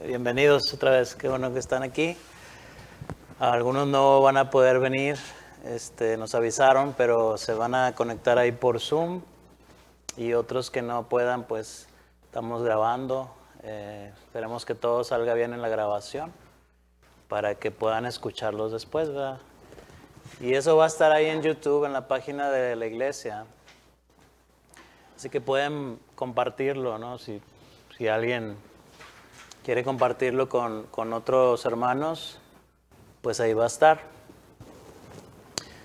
Bienvenidos otra vez, qué bueno que están aquí. Algunos no van a poder venir, nos avisaron, pero se van a conectar ahí por Zoom. Y otros que no puedan, pues estamos grabando. Esperemos que todo salga bien en la grabación para que puedan escucharlos después, ¿verdad? Y eso va a estar ahí en YouTube, en la página de la iglesia. Así que pueden compartirlo, ¿no? Si alguien quiere compartirlo con otros hermanos, pues ahí va a estar.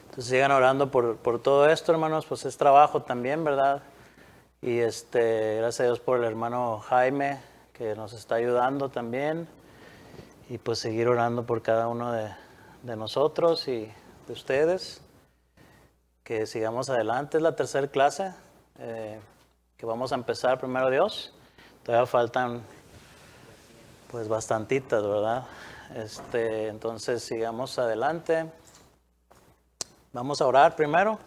Entonces sigan orando por todo esto, hermanos, pues es trabajo también, ¿verdad? Y gracias a Dios por el hermano Jaime, que nos está ayudando también. Y pues seguir orando por cada uno de nosotros y de ustedes. Que sigamos adelante. Es la tercera clase que vamos a empezar, primero Dios. Todavía faltan pues bastantitas, ¿verdad? Entonces sigamos adelante. Vamos a orar primero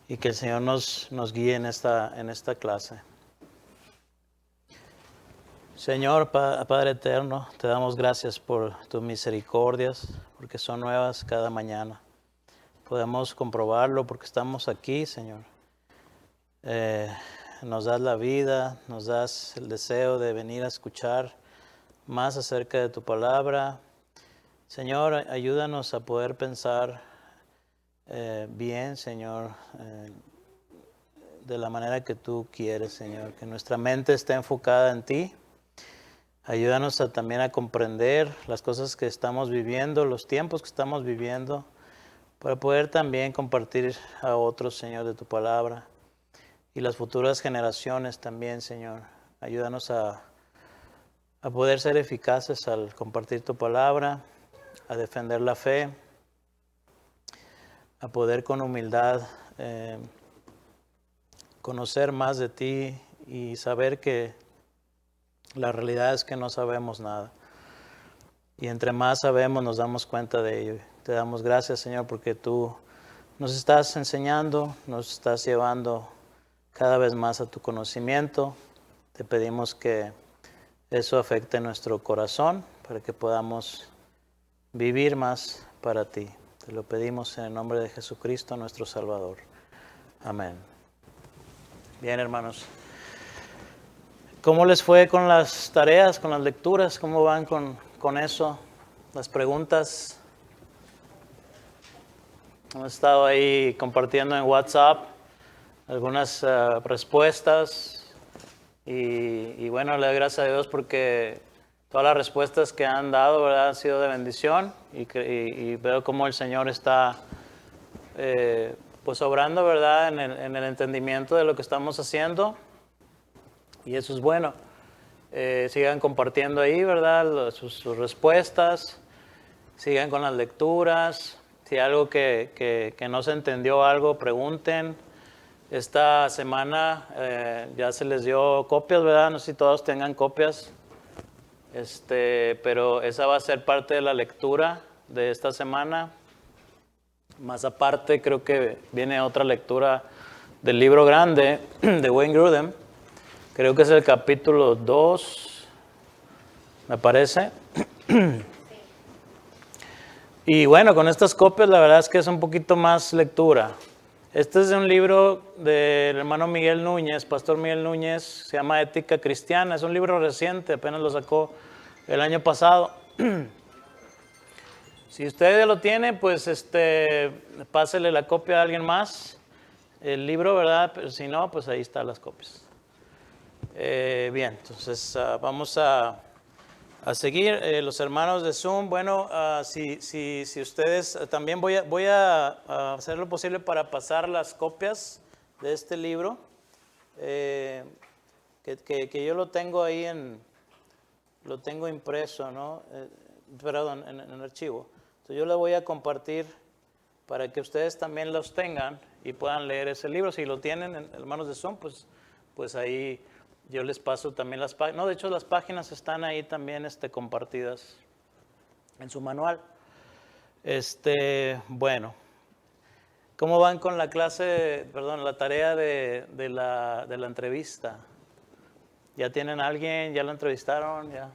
y que el Señor nos guíe en esta clase. Señor, Padre eterno, te damos gracias por tus misericordias, porque son nuevas cada mañana. Podemos comprobarlo porque estamos aquí, Señor. Nos das la vida, nos das el deseo de venir a escuchar más acerca de tu palabra. Señor, ayúdanos a poder pensar bien, Señor, de la manera que tú quieres, Señor. Que nuestra mente esté enfocada en ti. Ayúdanos también a comprender las cosas que estamos viviendo, los tiempos que estamos viviendo, para poder también compartir a otros, Señor, de tu palabra. Y las futuras generaciones también, Señor. Ayúdanos a poder ser eficaces al compartir tu palabra, a defender la fe, a poder con humildad conocer más de ti y saber que la realidad es que no sabemos nada. Y entre más sabemos, nos damos cuenta de ello. Te damos gracias, Señor, porque tú nos estás enseñando, nos estás llevando cada vez más a tu conocimiento. Te pedimos que eso afecte nuestro corazón para que podamos vivir más para ti. Te lo pedimos en el nombre de Jesucristo, nuestro Salvador. Amén. Bien, hermanos. ¿Cómo les fue con las tareas, con las lecturas? ¿Cómo van con eso? Las preguntas. Hemos estado ahí compartiendo en WhatsApp algunas respuestas. Y bueno, le doy gracias a Dios porque todas las respuestas que han dado, ¿verdad?, han sido de bendición. Y veo cómo el Señor está pues obrando, ¿verdad?, en el entendimiento de lo que estamos haciendo. Y eso es bueno. Sigan compartiendo ahí, ¿verdad?, sus respuestas. Sigan con las lecturas. Si hay algo que no se entendió algo, pregunten. Esta semana ya se les dio copias, ¿verdad? No sé si todos tengan copias. Pero esa va a ser parte de la lectura de esta semana. Más aparte, creo que viene otra lectura del libro grande de Wayne Grudem. Creo que es el capítulo 2, me parece. Y bueno, con estas copias la verdad es que es un poquito más lectura. Este es de un libro del hermano Miguel Núñez, Pastor Miguel Núñez, se llama Ética Cristiana. Es un libro reciente, apenas lo sacó el año pasado. Si usted lo tiene, pues pásele la copia a alguien más, el libro, ¿verdad? Pero si no, pues ahí están las copias. Bien, entonces vamos a seguir. Los hermanos de Zoom, bueno, si ustedes, también voy a hacer lo posible para pasar las copias de este libro, que yo lo tengo ahí lo tengo impreso, ¿no? Perdón, en archivo. Entonces yo lo voy a compartir para que ustedes también los tengan y puedan leer ese libro. Si lo tienen, hermanos de Zoom, pues ahí yo les paso también las páginas. No, de hecho las páginas están ahí también compartidas en su manual. Bueno, ¿cómo van con la clase, la tarea de la entrevista? ¿Ya tienen a alguien? ¿Ya lo entrevistaron? ¿Ya?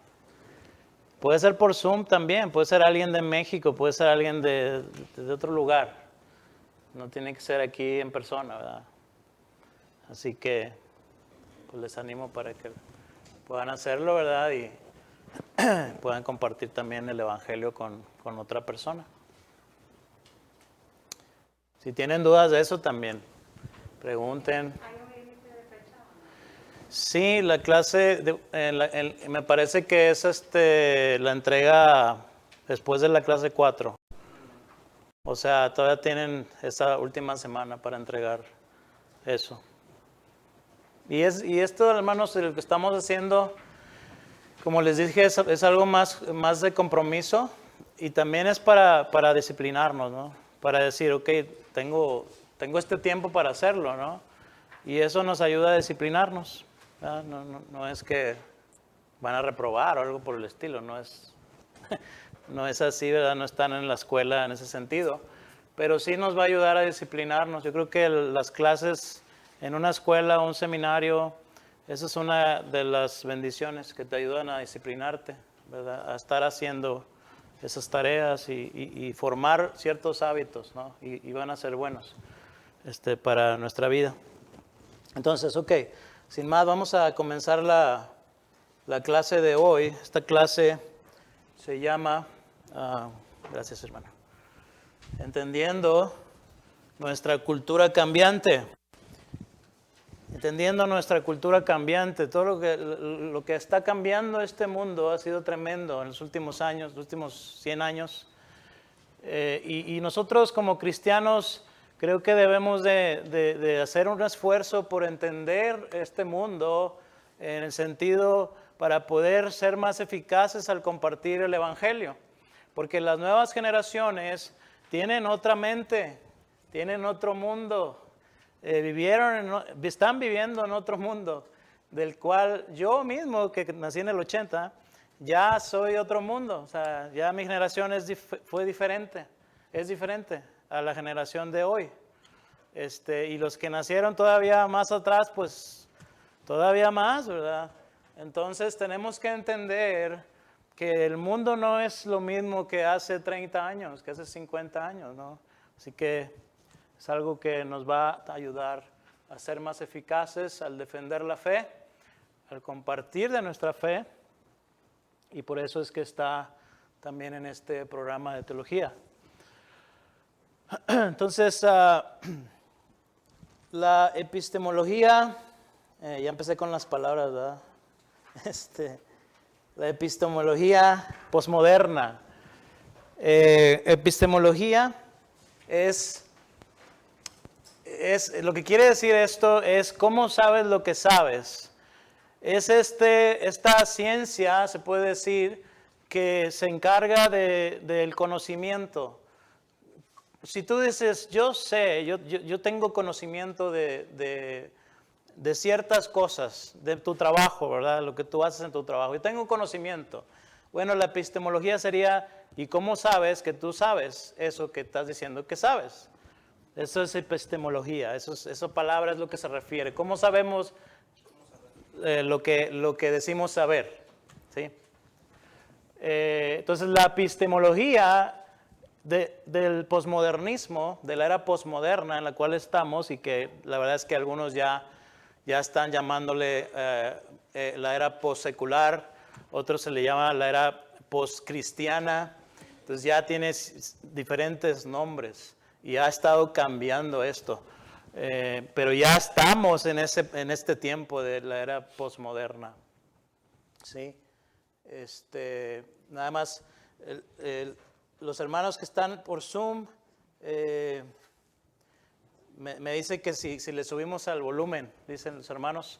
Puede ser por Zoom también, puede ser alguien de México, puede ser alguien de otro lugar. No tiene que ser aquí en persona, ¿verdad? Así que pues les animo para que puedan hacerlo, ¿verdad? Y puedan compartir también el Evangelio con otra persona. Si tienen dudas de eso también, pregunten. ¿Hay un límite de fecha o no? Sí, la clase, me parece que es la entrega después de la clase 4. O sea, todavía tienen esta última semana para entregar eso. Y esto, hermanos, lo que estamos haciendo, como les dije, es algo más de compromiso y también es para disciplinarnos, ¿no? Para decir, ok, tengo este tiempo para hacerlo, ¿no? Y eso nos ayuda a disciplinarnos. No es que van a reprobar o algo por el estilo, no es así, ¿verdad? No están en la escuela en ese sentido, pero sí nos va a ayudar a disciplinarnos. Yo creo que las clases en una escuela o un seminario, esa es una de las bendiciones que te ayudan a disciplinarte, ¿verdad? A estar haciendo esas tareas y formar ciertos hábitos, ¿no? Y van a ser buenos para nuestra vida. Entonces, ok, sin más, vamos a comenzar la clase de hoy. Esta clase se llama, gracias hermano, Entendiendo nuestra cultura cambiante. Entendiendo nuestra cultura cambiante. Todo lo que está cambiando este mundo ha sido tremendo en los últimos años, los últimos 100 años. Y nosotros como cristianos creo que debemos de hacer un esfuerzo por entender este mundo en el sentido para poder ser más eficaces al compartir el Evangelio. Porque las nuevas generaciones tienen otra mente, tienen otro mundo, están viviendo en otro mundo, del cual yo mismo, que nací en el 80, ya soy otro mundo. O sea, ya mi generación es diferente a la generación de hoy. Y los que nacieron todavía más atrás, pues todavía más, ¿verdad? Entonces tenemos que entender que el mundo no es lo mismo que hace 30 años, que hace 50 años, ¿no? Así que es algo que nos va a ayudar a ser más eficaces al defender la fe, al compartir de nuestra fe, y por eso es que está también en este programa de teología. Entonces, la epistemología, ya empecé con las palabras, ¿verdad? La epistemología posmoderna. Epistemología es lo que quiere decir esto es cómo sabes lo que sabes. Es esta ciencia, se puede decir, que se encarga del conocimiento. Si tú dices, yo sé, yo tengo conocimiento de ciertas cosas, de tu trabajo, ¿verdad? Lo que tú haces en tu trabajo. Yo tengo conocimiento. Bueno, la epistemología sería, ¿y cómo sabes que tú sabes eso que estás diciendo que sabes? Eso es epistemología, esa palabra es lo que se refiere. ¿Cómo sabemos lo que decimos saber? ¿Sí? Entonces, la epistemología del posmodernismo, de la era posmoderna en la cual estamos, y que la verdad es que algunos ya están llamándole la era postsecular, otros se le llama la era postcristiana, entonces ya tiene diferentes nombres y ha estado cambiando esto, pero ya estamos en este tiempo de la era postmoderna. ¿Sí? Nada más, los hermanos que están por Zoom, me dice que si le subimos al volumen, dicen los hermanos.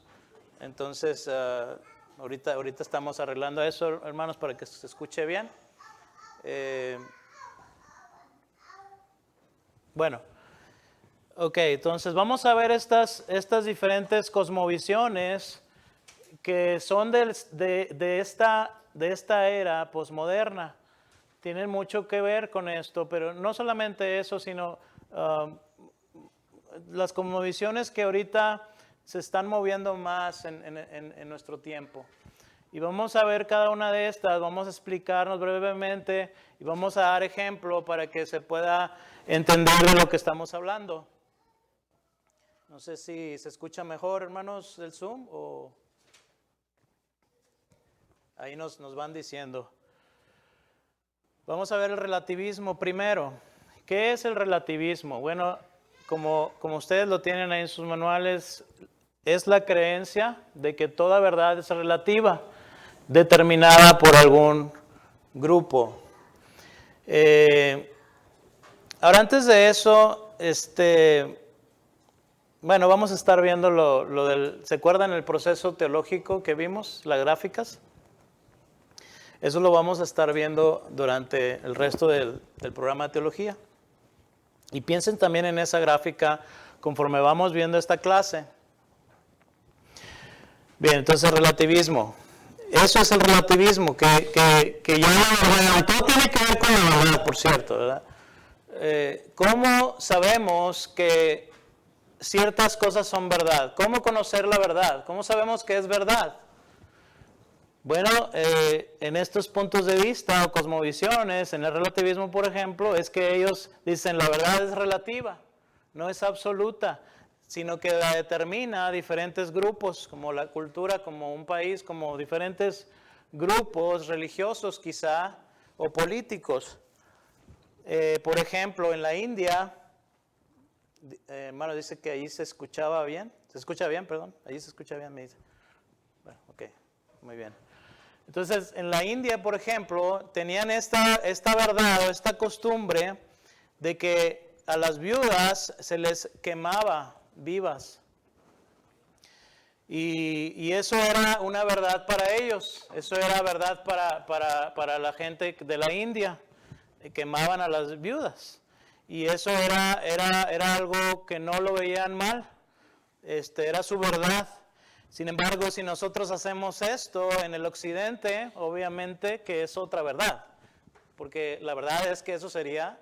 Entonces, ahorita estamos arreglando eso, hermanos, para que se escuche bien. Bueno, ok, entonces vamos a ver estas diferentes cosmovisiones que son de esta era posmoderna. Tienen mucho que ver con esto, pero no solamente eso, sino las cosmovisiones que ahorita se están moviendo más en nuestro tiempo. Y vamos a ver cada una de estas, vamos a explicarnos brevemente y vamos a dar ejemplo para que se pueda entender de lo que estamos hablando. No sé si se escucha mejor, hermanos, el Zoom, o ahí nos van diciendo. Vamos a ver el relativismo primero. ¿Qué es el relativismo? Bueno, como ustedes lo tienen ahí en sus manuales, es la creencia de que toda verdad es relativa, determinada por algún grupo. Ahora, antes de eso, bueno, vamos a estar viendo lo del, ¿se acuerdan el proceso teológico que vimos, las gráficas? Eso lo vamos a estar viendo durante el resto del programa de teología. Y piensen también en esa gráfica conforme vamos viendo esta clase. Bien, entonces relativismo. Eso es el relativismo, que ya la verdad, todo tiene que ver con la verdad, por cierto, ¿verdad? ¿Cómo sabemos que ciertas cosas son verdad? ¿Cómo conocer la verdad? ¿Cómo sabemos que es verdad? Bueno, en estos puntos de vista o cosmovisiones, en el relativismo, por ejemplo, es que ellos dicen la verdad es relativa, no es absoluta, sino que la determina diferentes grupos, como la cultura, como un país, como diferentes grupos religiosos quizá, o políticos. Por ejemplo, en la India, hermano dice que allí se escuchaba bien, ¿se escucha bien? Perdón, allí se escucha bien, me dice. Bueno, ok, muy bien. Entonces, en la India, por ejemplo, tenían esta verdad o esta costumbre de que a las viudas se les quemaba vivas. Y eso era una verdad para ellos, eso era verdad para la gente de la India, quemaban a las viudas. Y eso era algo que no lo veían mal, era su verdad. Sin embargo, si nosotros hacemos esto en el occidente, obviamente que es otra verdad, porque la verdad es que eso sería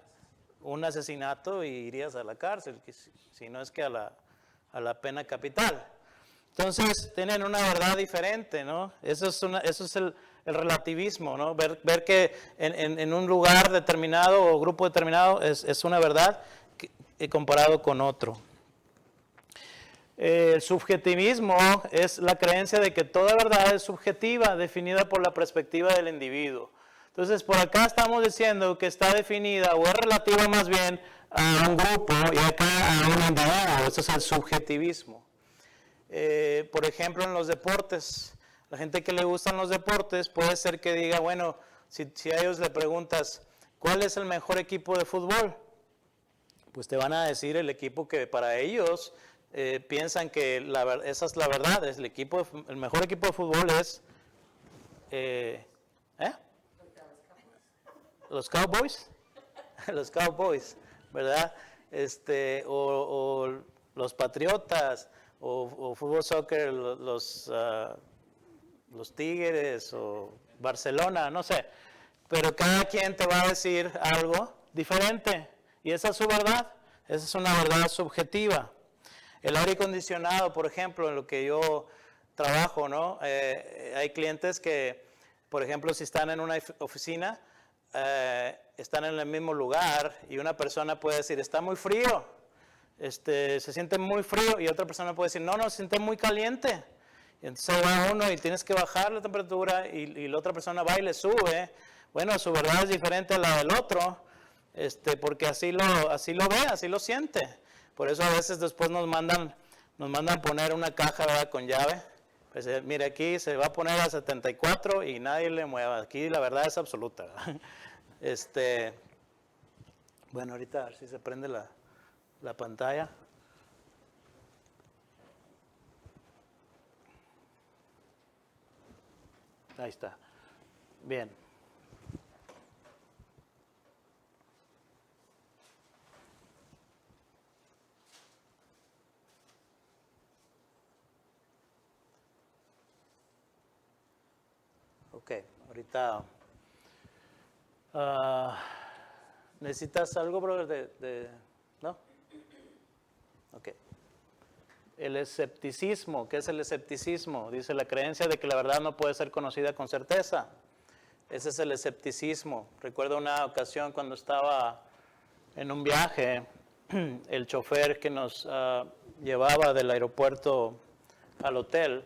un asesinato y irías a la cárcel, si no es que a la pena capital. Entonces, tienen una verdad diferente, ¿no? Eso es el relativismo, ¿no? Ver que en un lugar determinado o grupo determinado es una verdad comparado con otro. El subjetivismo es la creencia de que toda verdad es subjetiva, definida por la perspectiva del individuo. Entonces, por acá estamos diciendo que está definida o es relativa más bien a un grupo y acá a un individuo. Eso es el subjetivismo. Por ejemplo, en los deportes, la gente que le gustan los deportes puede ser que diga, bueno, si a ellos le preguntas, ¿cuál es el mejor equipo de fútbol? Pues te van a decir el equipo que para ellos piensan que esa es la verdad, es el mejor equipo de fútbol es los Cowboys, los Cowboys, ¿verdad? O los Patriotas, o fútbol soccer, los Tigres, o Barcelona, no sé. Pero cada quien te va a decir algo diferente, y esa es su verdad, esa es una verdad subjetiva. El aire acondicionado, por ejemplo, en lo que yo trabajo, ¿no? Hay clientes que, por ejemplo, si están en una oficina, están en el mismo lugar y una persona puede decir, está muy frío, se siente muy frío, y otra persona puede decir, no, se siente muy caliente. Y entonces va uno y tienes que bajar la temperatura y la otra persona va y le sube. Bueno, su verdad es diferente a la del otro, porque así lo ve, así lo siente. Por eso a veces después nos mandan poner una caja, ¿verdad?, con llave. Pues, mire, aquí se va a poner a 74 y nadie le mueva. Aquí la verdad es absoluta. Bueno, ahorita a ver si se prende la pantalla. Ahí está. Bien. Ok, ahorita. ¿Necesitas algo, brother? ¿No? Ok. el escepticismo. ¿Qué es el escepticismo? Dice la creencia de que la verdad no puede ser conocida con certeza. Ese es el escepticismo. Recuerdo una ocasión cuando estaba en un viaje, el chofer que nos llevaba del aeropuerto al hotel,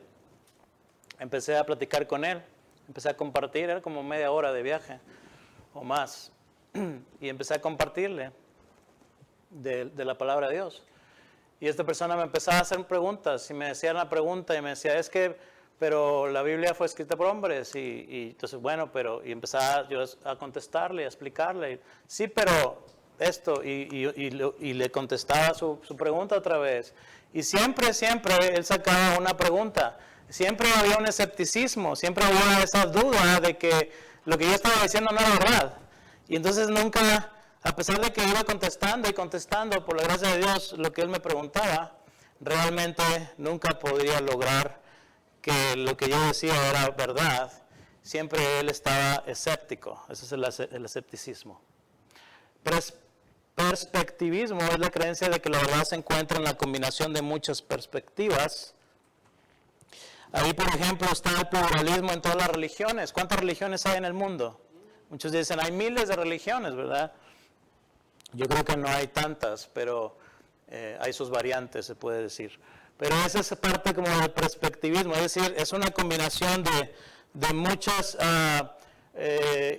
empecé a platicar con él, empecé a compartir, era como media hora de viaje o más, y empecé a compartirle de la palabra de Dios. Y esta persona me empezaba a hacer preguntas y me decía una pregunta y me decía, es que, pero la Biblia fue escrita por hombres y entonces, bueno, pero, y empezaba yo a contestarle, a explicarle, sí, pero esto, y le contestaba su pregunta otra vez. Y siempre él sacaba una pregunta. Siempre había un escepticismo, siempre había esa duda de que lo que yo estaba diciendo no era verdad. Y entonces nunca, a pesar de que iba contestando y contestando, por la gracia de Dios, lo que él me preguntaba, realmente nunca podía lograr que lo que yo decía era verdad. Siempre él estaba escéptico. Ese es el escepticismo. Perspectivismo es la creencia de que la verdad se encuentra en la combinación de muchas perspectivas. Ahí, por ejemplo, está el pluralismo en todas las religiones. ¿Cuántas religiones hay en el mundo? Muchos dicen, hay miles de religiones, ¿verdad? Yo creo que no hay tantas, pero hay sus variantes, se puede decir. Pero esa es parte como del perspectivismo, es decir, es una combinación de muchas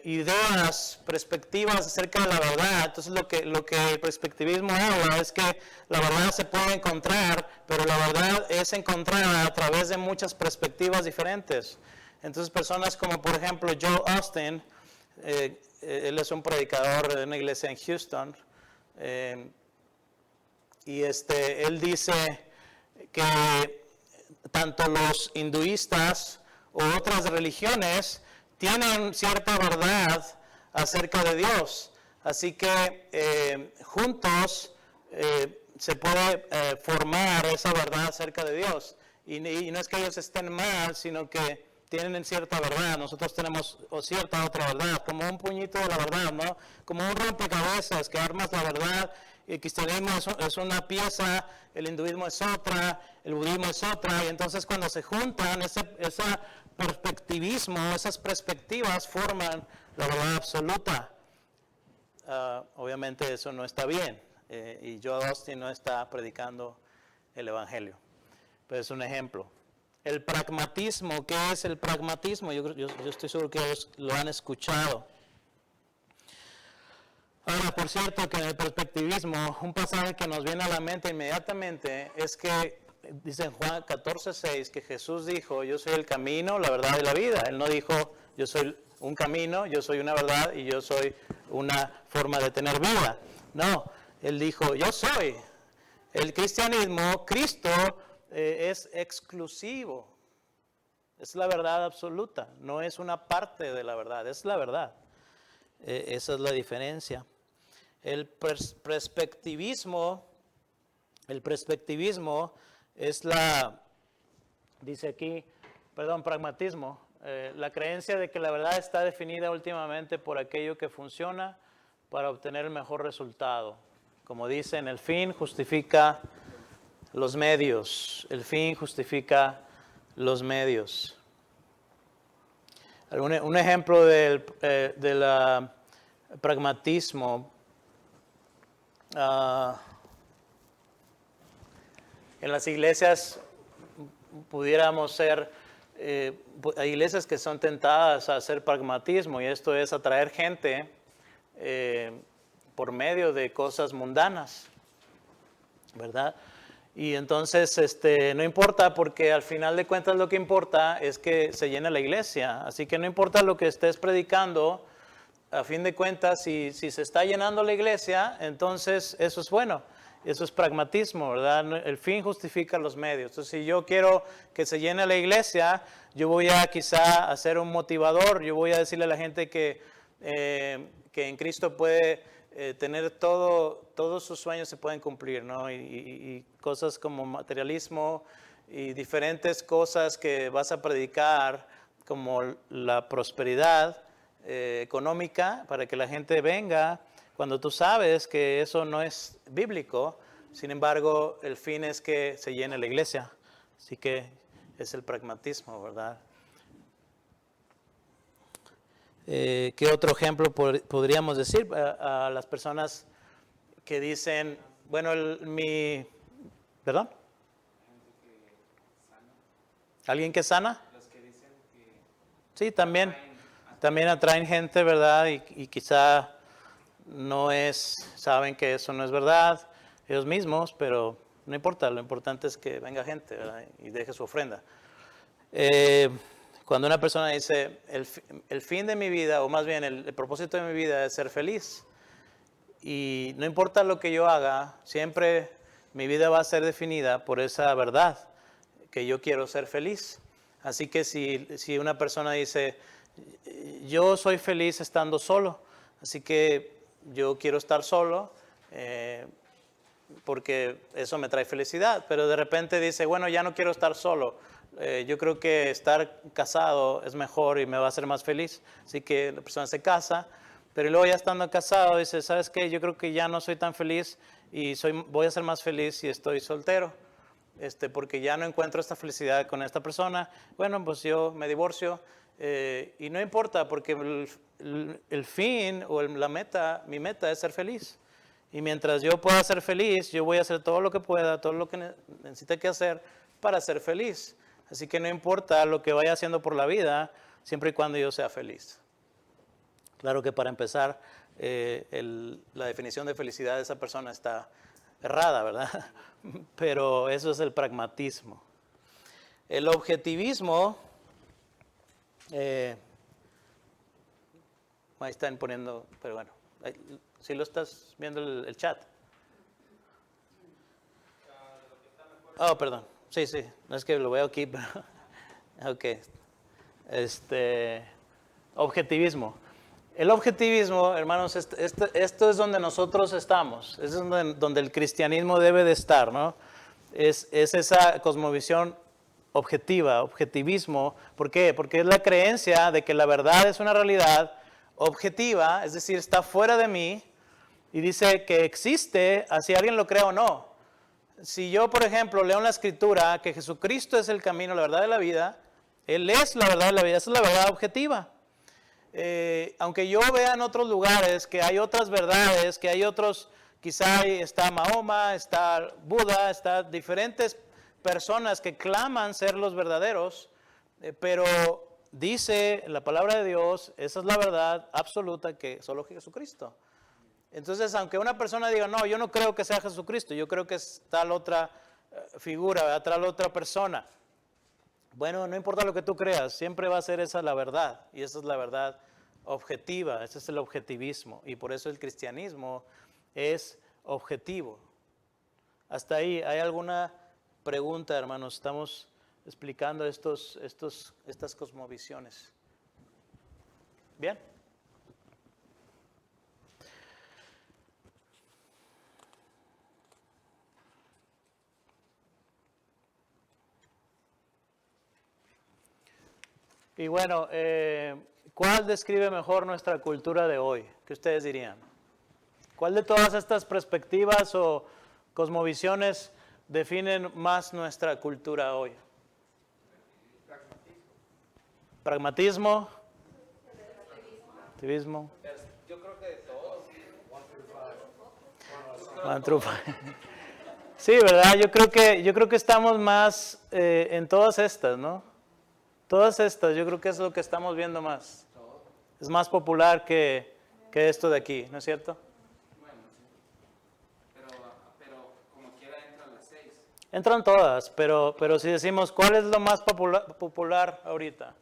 ideas, perspectivas acerca de la verdad. Entonces lo que el perspectivismo habla es que la verdad se puede encontrar, pero la verdad es encontrada a través de muchas perspectivas diferentes. Entonces personas como por ejemplo Joel Osteen, él es un predicador de una iglesia en Houston, y él dice que tanto los hinduistas u otras religiones tienen cierta verdad acerca de Dios. Así que juntos se puede formar esa verdad acerca de Dios. Y no es que ellos estén mal, sino que tienen cierta verdad. Nosotros tenemos cierta otra verdad, como un puñito de la verdad, ¿no? Como un rompecabezas que armas la verdad. El cristianismo es una pieza, el hinduismo es otra, el budismo es otra. Y entonces cuando se juntan, ese perspectivismo, esas perspectivas forman la verdad absoluta. Obviamente eso no está bien, y Joel Osteen no está predicando el evangelio, pero es un ejemplo. El pragmatismo, ¿qué es el pragmatismo? Yo estoy seguro que ellos lo han escuchado. Ahora, por cierto, que en el perspectivismo, un pasaje que nos viene a la mente inmediatamente es que dice en Juan 14:6 que Jesús dijo, yo soy el camino, la verdad y la vida. Él no dijo, yo soy un camino, yo soy una verdad y yo soy una forma de tener vida. No, él dijo, yo soy. El cristianismo, Cristo es exclusivo. Es la verdad absoluta, no es una parte de la verdad, es la verdad. Esa es la diferencia. El perspectivismo es pragmatismo, la creencia de que la verdad está definida últimamente por aquello que funciona para obtener el mejor resultado. Como dicen, el fin justifica los medios. El fin justifica los medios. Un ejemplo del pragmatismo. En las iglesias pudiéramos ser, hay iglesias que son tentadas a hacer pragmatismo, y esto es atraer gente por medio de cosas mundanas, ¿verdad? Y entonces no importa, porque al final de cuentas lo que importa es que se llene la iglesia. Así que no importa lo que estés predicando, a fin de cuentas, si se está llenando la iglesia, entonces eso es bueno. Eso es pragmatismo, ¿verdad? El fin justifica los medios. Entonces, si yo quiero que se llene la iglesia, yo voy a quizá hacer un motivador. Yo voy a decirle a la gente que en Cristo puede tener todos sus sueños se pueden cumplir, ¿no? Y cosas como materialismo y diferentes cosas que vas a predicar, como la prosperidad económica, para que la gente venga, cuando tú sabes que eso no es bíblico, Sin embargo, el fin es que se llene la iglesia. Así que es el pragmatismo, ¿verdad? ¿Qué otro ejemplo podríamos decir a las personas que dicen, bueno, ¿perdón? ¿Alguien que sana? Los que dicen que Sí, también atraen gente, ¿verdad? Y quizá saben que eso no es verdad ellos mismos, pero no importa, lo importante es que venga gente, ¿verdad? Y deje su ofrenda. Cuando una persona dice, el fin de mi vida, o más bien el propósito de mi vida es ser feliz, y no importa lo que yo haga, siempre mi vida va a ser definida por esa verdad, que yo quiero ser feliz. Así que si una persona dice, yo soy feliz estando solo, así que yo quiero estar solo, porque eso me trae felicidad, pero de repente dice, bueno, ya no quiero estar solo, yo creo que estar casado es mejor y me va a hacer más feliz, así que la persona se casa, pero luego ya estando casado dice, ¿sabes qué? Yo creo que ya no soy tan feliz y voy a ser más feliz si estoy soltero, porque ya no encuentro esta felicidad con esta persona, bueno, pues yo me divorcio, y no importa, porque el fin o mi meta es ser feliz. Y mientras yo pueda ser feliz, yo voy a hacer todo lo que pueda, todo lo que necesite que hacer para ser feliz. Así que no importa lo que vaya haciendo por la vida, siempre y cuando yo sea feliz. Claro que para empezar, la definición de felicidad de esa persona está errada, ¿verdad? Pero eso es el pragmatismo. El objetivismo, ahí están poniendo, pero bueno, si lo estás viendo el chat. Oh, perdón. Sí, no es que lo veo aquí, pero ok. Objetivismo. El objetivismo, hermanos, esto es donde nosotros estamos. Es donde el cristianismo debe de estar, ¿no? Es esa cosmovisión objetiva, objetivismo. ¿Por qué? Porque es la creencia de que la verdad es una realidad objetiva, es decir, está fuera de mí y dice que existe, así alguien lo crea o no. Si yo, por ejemplo, leo en la Escritura que Jesucristo es el camino, la verdad de la vida, Él es la verdad de la vida, esa es la verdad objetiva. Aunque yo vea en otros lugares que hay otras verdades, que hay otros, quizá está Mahoma, está Buda, está diferentes personas que claman ser los verdaderos, pero dice la palabra de Dios, esa es la verdad absoluta, que solo Jesucristo. Entonces, aunque una persona diga, no, yo no creo que sea Jesucristo, yo creo que es tal otra figura, tal otra persona. Bueno, no importa lo que tú creas, siempre va a ser esa la verdad, y esa es la verdad objetiva, ese es el objetivismo, y por eso el cristianismo es objetivo. Hasta ahí, ¿hay alguna pregunta, hermanos? Estamos explicando estas cosmovisiones. ¿Bien? Y bueno, ¿cuál describe mejor nuestra cultura de hoy? ¿Qué ustedes dirían? ¿Cuál de todas estas perspectivas o cosmovisiones definen más nuestra cultura hoy? Pragmatismo. Activismo. yo creo que de todos. One through five. Sí, ¿verdad? Yo creo que estamos más en todas estas, ¿no? Todas estas, yo creo que es lo que estamos viendo más. Es más popular que esto de aquí, ¿no es cierto? Bueno, sí. Pero como quiera entran las 6. Entran todas, pero si decimos, ¿cuál es lo más popular ahorita?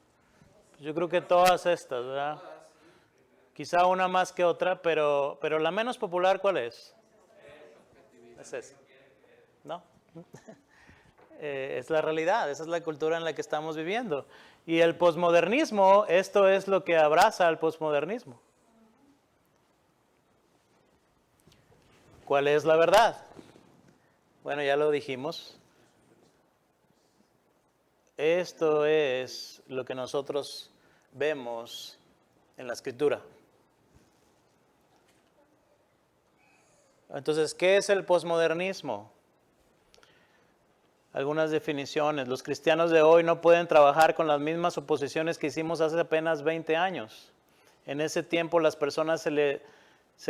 Pues yo creo que todas estas, ¿verdad? Quizá una más que otra, pero la menos popular, ¿cuál es? Es esa. ¿No? Es la realidad, esa es la cultura en la que estamos viviendo. Y el posmodernismo, esto es lo que abraza al posmodernismo. ¿Cuál es la verdad? Bueno, ya lo dijimos. Esto es lo que nosotros vemos en la Escritura. Entonces, ¿qué es el posmodernismo? Algunas definiciones. Los cristianos de hoy no pueden trabajar con las mismas oposiciones que hicimos hace apenas 20 años. En ese tiempo las personas se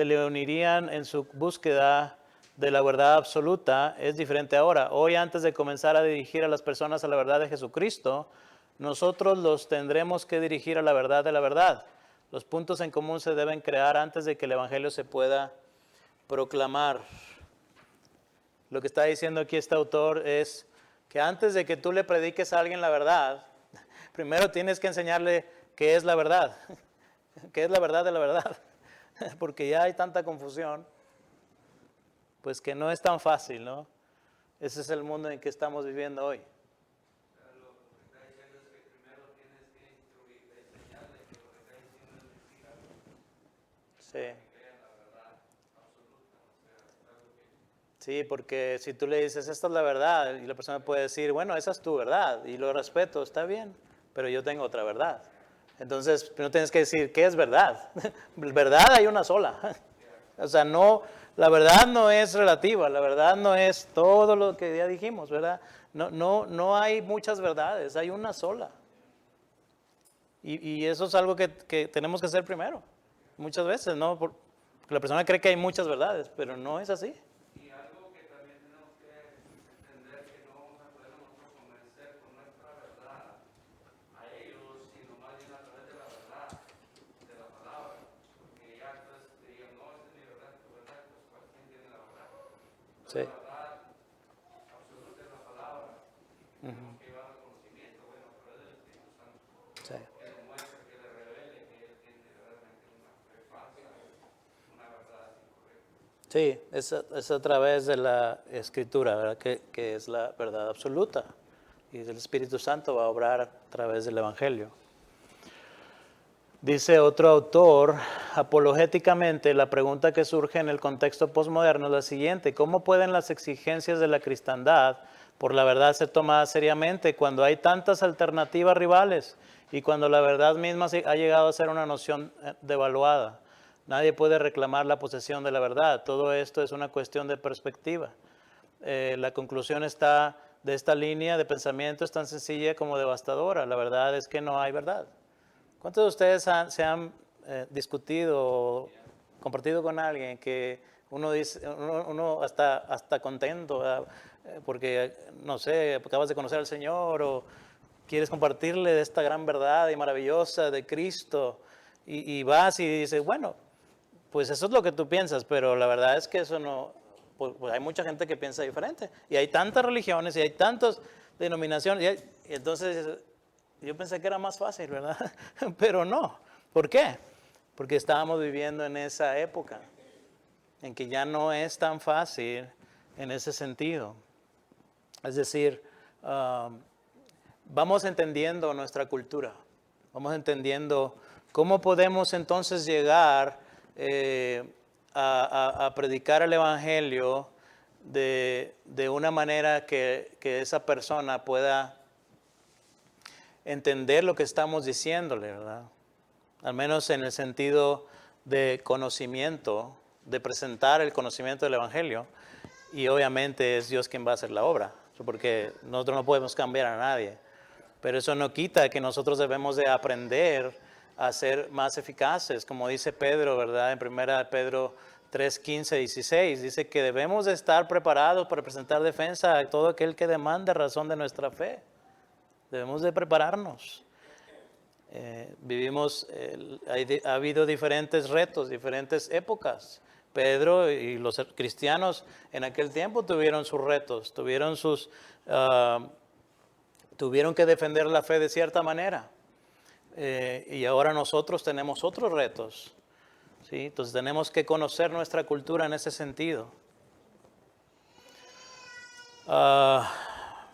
le unirían en su búsqueda de la verdad absoluta. Es diferente ahora. Hoy, antes de comenzar a dirigir a las personas a la verdad de Jesucristo, nosotros los tendremos que dirigir a la verdad de la verdad. Los puntos en común se deben crear antes de que el Evangelio se pueda proclamar. Lo que está diciendo aquí este autor es que antes de que tú le prediques a alguien la verdad, primero tienes que enseñarle qué es la verdad, qué es la verdad de la verdad, porque ya hay tanta confusión, pues que no es tan fácil, ¿no? Ese es el mundo en que estamos viviendo hoy. Sí. Sí, porque si tú le dices, esta es la verdad, y la persona puede decir, bueno, esa es tu verdad, y lo respeto, está bien, pero yo tengo otra verdad. Entonces, no tienes que decir, ¿qué es verdad? Verdad hay una sola. O sea, no, la verdad no es relativa, la verdad no es todo lo que ya dijimos, ¿verdad? No hay muchas verdades, hay una sola. Y eso es algo que tenemos que hacer primero, muchas veces, ¿no? Porque la persona cree que hay muchas verdades, pero no es así. Y algo que también tenemos que entender que no vamos a poder nosotros convencer con nuestra verdad a ellos, sino más bien a través de la verdad, de la palabra. Porque ya entonces dirían, no, esta es mi verdad, tu verdad, pues ¿quién tiene la verdad? Sí. La verdad absoluta es la palabra. Tenemos que llevar al conocimiento, bueno, a través del Espíritu Santo. Sí. Que le muestre, que le revele que Él tiene realmente una fe falsa, una verdad incorrecta. Sí, es a través de la Escritura, ¿verdad? Que es la verdad absoluta. Y el Espíritu Santo va a obrar a través del Evangelio. Dice otro autor, apologéticamente, la pregunta que surge en el contexto posmoderno es la siguiente: ¿cómo pueden las exigencias de la cristiandad por la verdad ser tomadas seriamente cuando hay tantas alternativas rivales y cuando la verdad misma ha llegado a ser una noción devaluada? Nadie puede reclamar la posesión de la verdad. Todo esto es una cuestión de perspectiva. La conclusión está de esta línea de pensamiento es tan sencilla como devastadora. La verdad es que no hay verdad. ¿Cuántos de ustedes se han discutido o compartido con alguien que uno dice, uno hasta contento, ¿verdad? Porque, no sé, acabas de conocer al Señor o quieres compartirle de esta gran verdad y maravillosa de Cristo y vas y dices, bueno, pues eso es lo que tú piensas, pero la verdad es que eso no, pues hay mucha gente que piensa diferente y hay tantas religiones y hay tantas denominaciones y entonces yo pensé que era más fácil, ¿verdad? Pero no. ¿Por qué? Porque estábamos viviendo en esa época en que ya no es tan fácil en ese sentido. Es decir, vamos entendiendo nuestra cultura, vamos entendiendo cómo podemos entonces llegar a predicar el Evangelio de una manera que esa persona pueda entender lo que estamos diciéndole, ¿verdad? Al menos en el sentido de conocimiento, de presentar el conocimiento del Evangelio. Y obviamente es Dios quien va a hacer la obra, porque nosotros no podemos cambiar a nadie. Pero eso no quita que nosotros debemos de aprender a ser más eficaces, como dice Pedro, ¿verdad? En 1 Pedro 3, 15, 16, dice que debemos de estar preparados para presentar defensa a todo aquel que demande razón de nuestra fe. Debemos de prepararnos. Ha habido diferentes retos, diferentes épocas. Pedro y los cristianos en aquel tiempo tuvieron sus retos, tuvieron que defender la fe de cierta manera. Y ahora nosotros tenemos otros retos, ¿sí? Entonces tenemos que conocer nuestra cultura en ese sentido.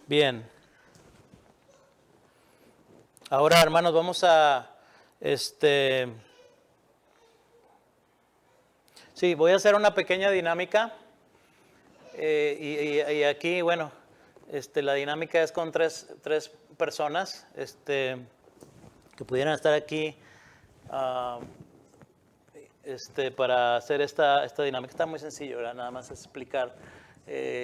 Bien. Ahora, hermanos, vamos a, sí, voy a hacer una pequeña dinámica. Y aquí, bueno, la dinámica es con tres personas, que pudieran estar aquí para hacer esta dinámica. Está muy sencillo, ¿verdad? Nada más explicar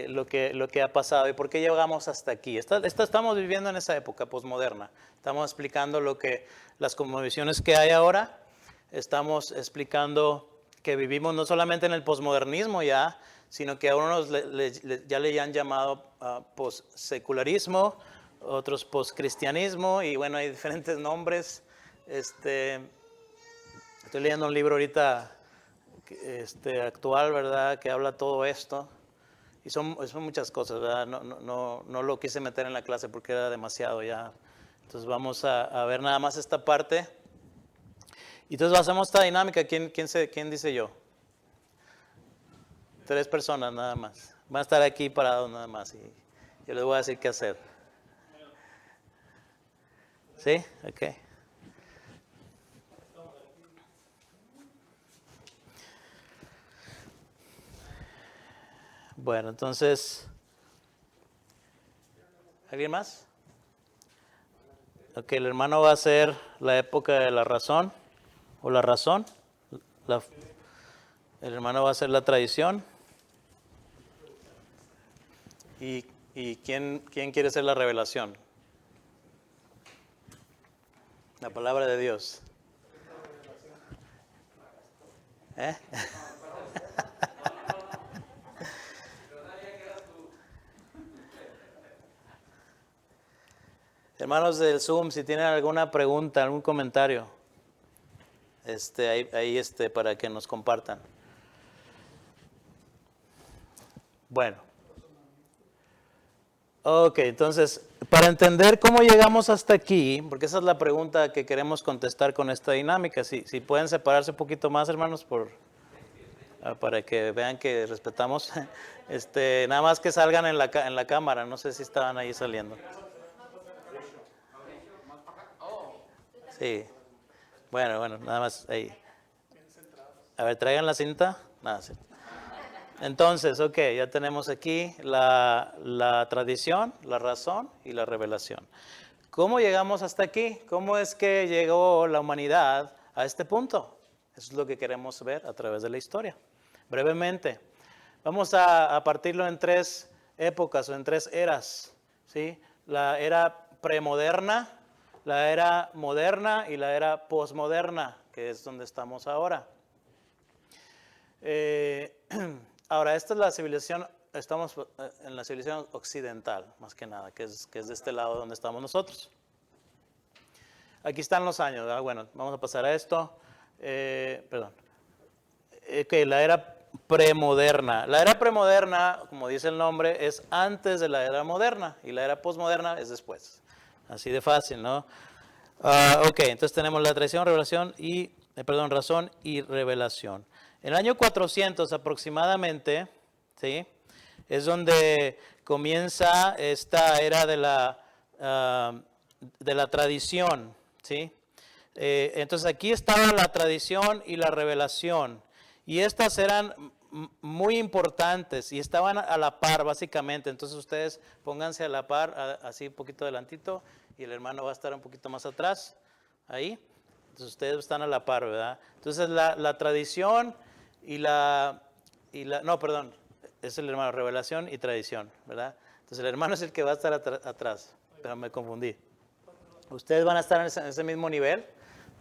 lo que ha pasado y por qué llegamos hasta aquí. Estamos viviendo en esa época posmoderna. Estamos explicando las cosmovisiones que hay ahora. Estamos explicando que vivimos no solamente en el posmodernismo ya, sino que a unos ya le han llamado postsecularismo, otros poscristianismo, y bueno, hay diferentes nombres. Estoy leyendo un libro ahorita actual, ¿verdad?, que habla todo esto. Y son muchas cosas, ¿verdad? No lo quise meter en la clase porque era demasiado ya. Entonces vamos a ver nada más esta parte. Y entonces hacemos esta dinámica. ¿Quién dice yo? 3 personas nada más. Van a estar aquí parados nada más y yo les voy a decir qué hacer. ¿Sí? Ok. Bueno, entonces, ¿alguien más? Ok, el hermano va a ser la época de la razón o la razón. El hermano va a ser la tradición. ¿Y quién quiere ser la revelación? La palabra de Dios. ¿Eh? Hermanos del Zoom, si tienen alguna pregunta, algún comentario, ahí para que nos compartan. Bueno. Ok, entonces, para entender cómo llegamos hasta aquí, porque esa es la pregunta que queremos contestar con esta dinámica, si pueden separarse un poquito más, hermanos, para que vean que respetamos, nada más que salgan en la cámara, no sé si estaban ahí saliendo. Sí, bueno, nada más ahí. A ver, traigan la cinta. Nada, sí. Entonces, ok, ya tenemos aquí la tradición, la razón y la revelación. ¿Cómo llegamos hasta aquí? ¿Cómo es que llegó la humanidad a este punto? Eso es lo que queremos ver a través de la historia. Brevemente, vamos a partirlo en 3 épocas o en 3 eras, ¿sí? La era premoderna, la era moderna y la era posmoderna, que es donde estamos ahora. Ahora, esta es la civilización, estamos en la civilización occidental, más que nada, que es de este lado donde estamos nosotros. Aquí están los años, ¿verdad? Bueno, vamos a pasar a esto. Perdón. La era premoderna. La era premoderna, como dice el nombre, es antes de la era moderna y la era posmoderna es después. Así de fácil, ¿no? Ok, entonces tenemos la tradición, revelación razón y revelación. En el año 400 aproximadamente, ¿sí?, es donde comienza esta era de la tradición, ¿sí? Entonces aquí estaba la tradición y la revelación, y estas eran muy importantes y estaban a la par básicamente. Entonces ustedes pónganse a la par, así un poquito adelantito, y el hermano va a estar un poquito más atrás, ahí. Entonces ustedes están a la par, ¿verdad? Entonces la tradición no, perdón, es el hermano, revelación y tradición, ¿verdad? Entonces el hermano es el que va a estar atrás, pero me confundí. Ustedes van a estar en ese mismo nivel.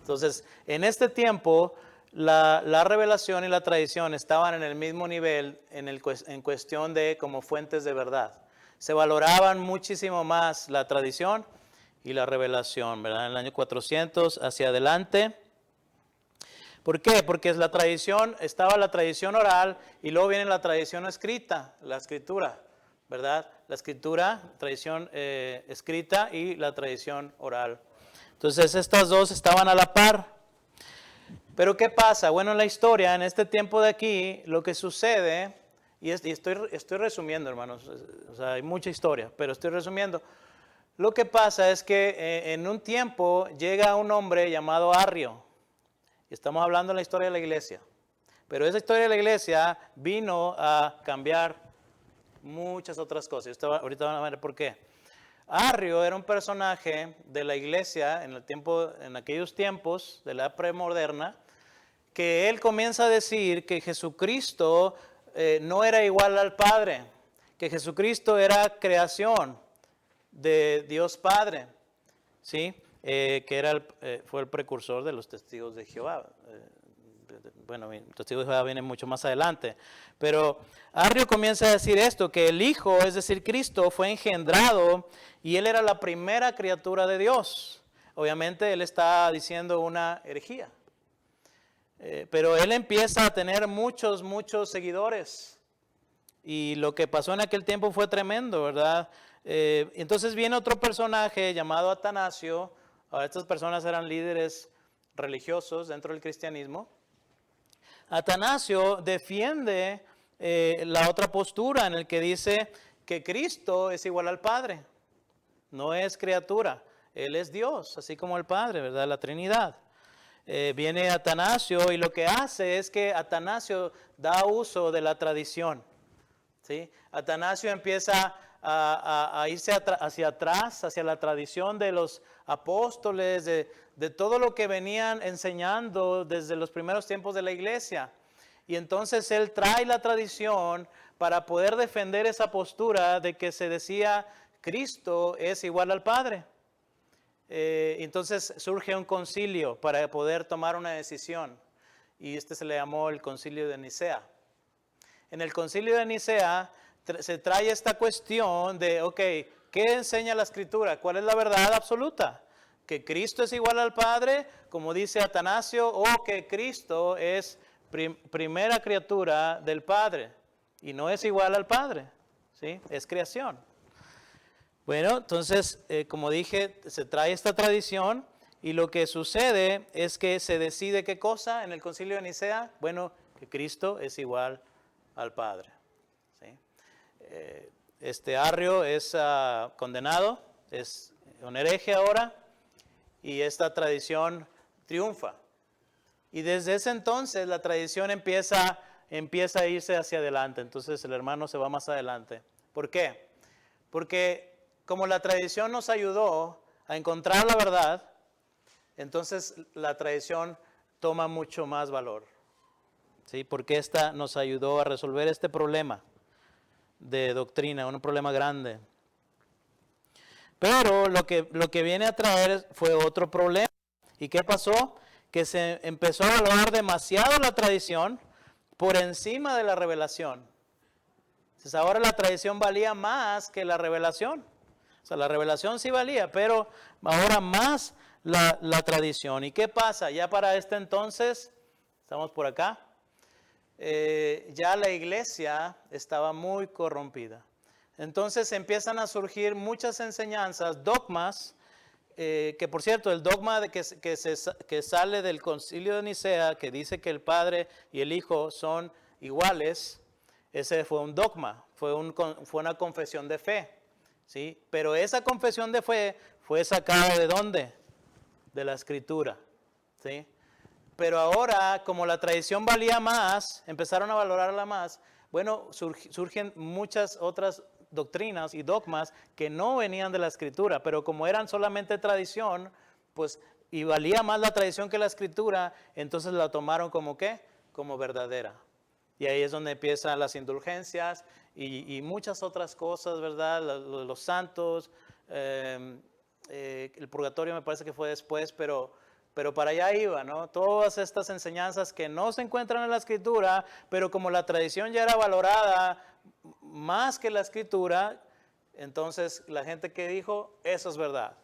Entonces, en este tiempo, la revelación y la tradición estaban en el mismo nivel en cuestión de como fuentes de verdad. Se valoraban muchísimo más la tradición y la revelación, ¿verdad? En el año 400 hacia adelante. ¿Por qué? Porque estaba la tradición oral y luego viene la tradición escrita, la escritura, ¿verdad? La escritura, tradición escrita y la tradición oral. Entonces estas dos estaban a la par. Pero ¿qué pasa? Bueno, en la historia, en este tiempo de aquí, lo que sucede, y estoy resumiendo, hermanos, o sea, hay mucha historia, pero estoy resumiendo. Lo que pasa es que en un tiempo llega un hombre llamado Arrio. Estamos hablando de la historia de la iglesia. Pero esa historia de la iglesia vino a cambiar muchas otras cosas. Ahorita van a ver por qué. Arrio era un personaje de la iglesia en aquellos tiempos de la premoderna que él comienza a decir que Jesucristo no era igual al Padre, que Jesucristo era creación de Dios Padre, ¿sí? Que era fue el precursor de los testigos de Jehová. Bueno, el testigo de Jehová viene mucho más adelante, pero Arrio comienza a decir esto, que el Hijo, es decir, Cristo, fue engendrado y Él era la primera criatura de Dios. Obviamente Él está diciendo una herejía, pero Él empieza a tener muchos seguidores y lo que pasó en aquel tiempo fue tremendo, ¿verdad? Entonces viene otro personaje llamado Atanasio. Ahora, estas personas eran líderes religiosos dentro del cristianismo. Atanasio defiende la otra postura en el que dice que Cristo es igual al Padre, no es criatura, Él es Dios, así como el Padre, ¿verdad? La Trinidad. Viene Atanasio y lo que hace es que Atanasio da uso de la tradición, ¿sí? Atanasio empieza a irse hacia atrás, hacia la tradición de los apóstoles, de todo lo que venían enseñando desde los primeros tiempos de la iglesia. Y entonces él trae la tradición para poder defender esa postura de que se decía Cristo es igual al Padre. Entonces surge un concilio para poder tomar una decisión. Y este se le llamó el concilio de Nicea. En el concilio de Nicea se trae esta cuestión de, ok, ¿qué enseña la Escritura? ¿Cuál es la verdad absoluta? ¿Que Cristo es igual al Padre, como dice Atanasio, o que Cristo es primera criatura del Padre y no es igual al Padre? ¿Sí? Es creación. Bueno, entonces, como dije, se trae esta tradición y lo que sucede es que se decide ¿qué cosa en el concilio de Nicea? Bueno, que Cristo es igual al Padre. ¿Sí? Arrio es condenado, es un hereje ahora, y esta tradición triunfa. Y desde ese entonces la tradición empieza a irse hacia adelante. Entonces el hermano se va más adelante. ¿Por qué? Porque como la tradición nos ayudó a encontrar la verdad, entonces la tradición toma mucho más valor. ¿Sí? Porque esta nos ayudó a resolver este problema de doctrina, un problema grande. Pero lo que viene a traer fue otro problema. ¿Y qué pasó? Que se empezó a valorar demasiado la tradición por encima de la revelación. Entonces ahora la tradición valía más que la revelación. O sea, la revelación sí valía, pero ahora más la tradición. ¿Y qué pasa? Ya para este entonces, estamos por acá, ya la iglesia estaba muy corrompida. Entonces empiezan a surgir muchas enseñanzas, dogmas, que por cierto, el dogma que sale del concilio de Nicea, que dice que el Padre y el Hijo son iguales, ese fue un dogma, fue una confesión de fe, ¿sí? Pero esa confesión de fe fue sacada ¿de dónde? De la Escritura, ¿sí? Pero ahora, como la tradición valía más, empezaron a valorarla más, bueno, surgen muchas otras doctrinas y dogmas que no venían de la Escritura, pero como eran solamente tradición, pues, y valía más la tradición que la Escritura, entonces la tomaron como ¿qué? Como verdadera. Y ahí es donde empiezan las indulgencias y muchas otras cosas, ¿verdad? Los santos, el purgatorio me parece que fue después, pero para allá iba, ¿no? Todas estas enseñanzas que no se encuentran en la Escritura, pero como la tradición ya era valorada más que la Escritura, entonces la gente que dijo, eso es verdad,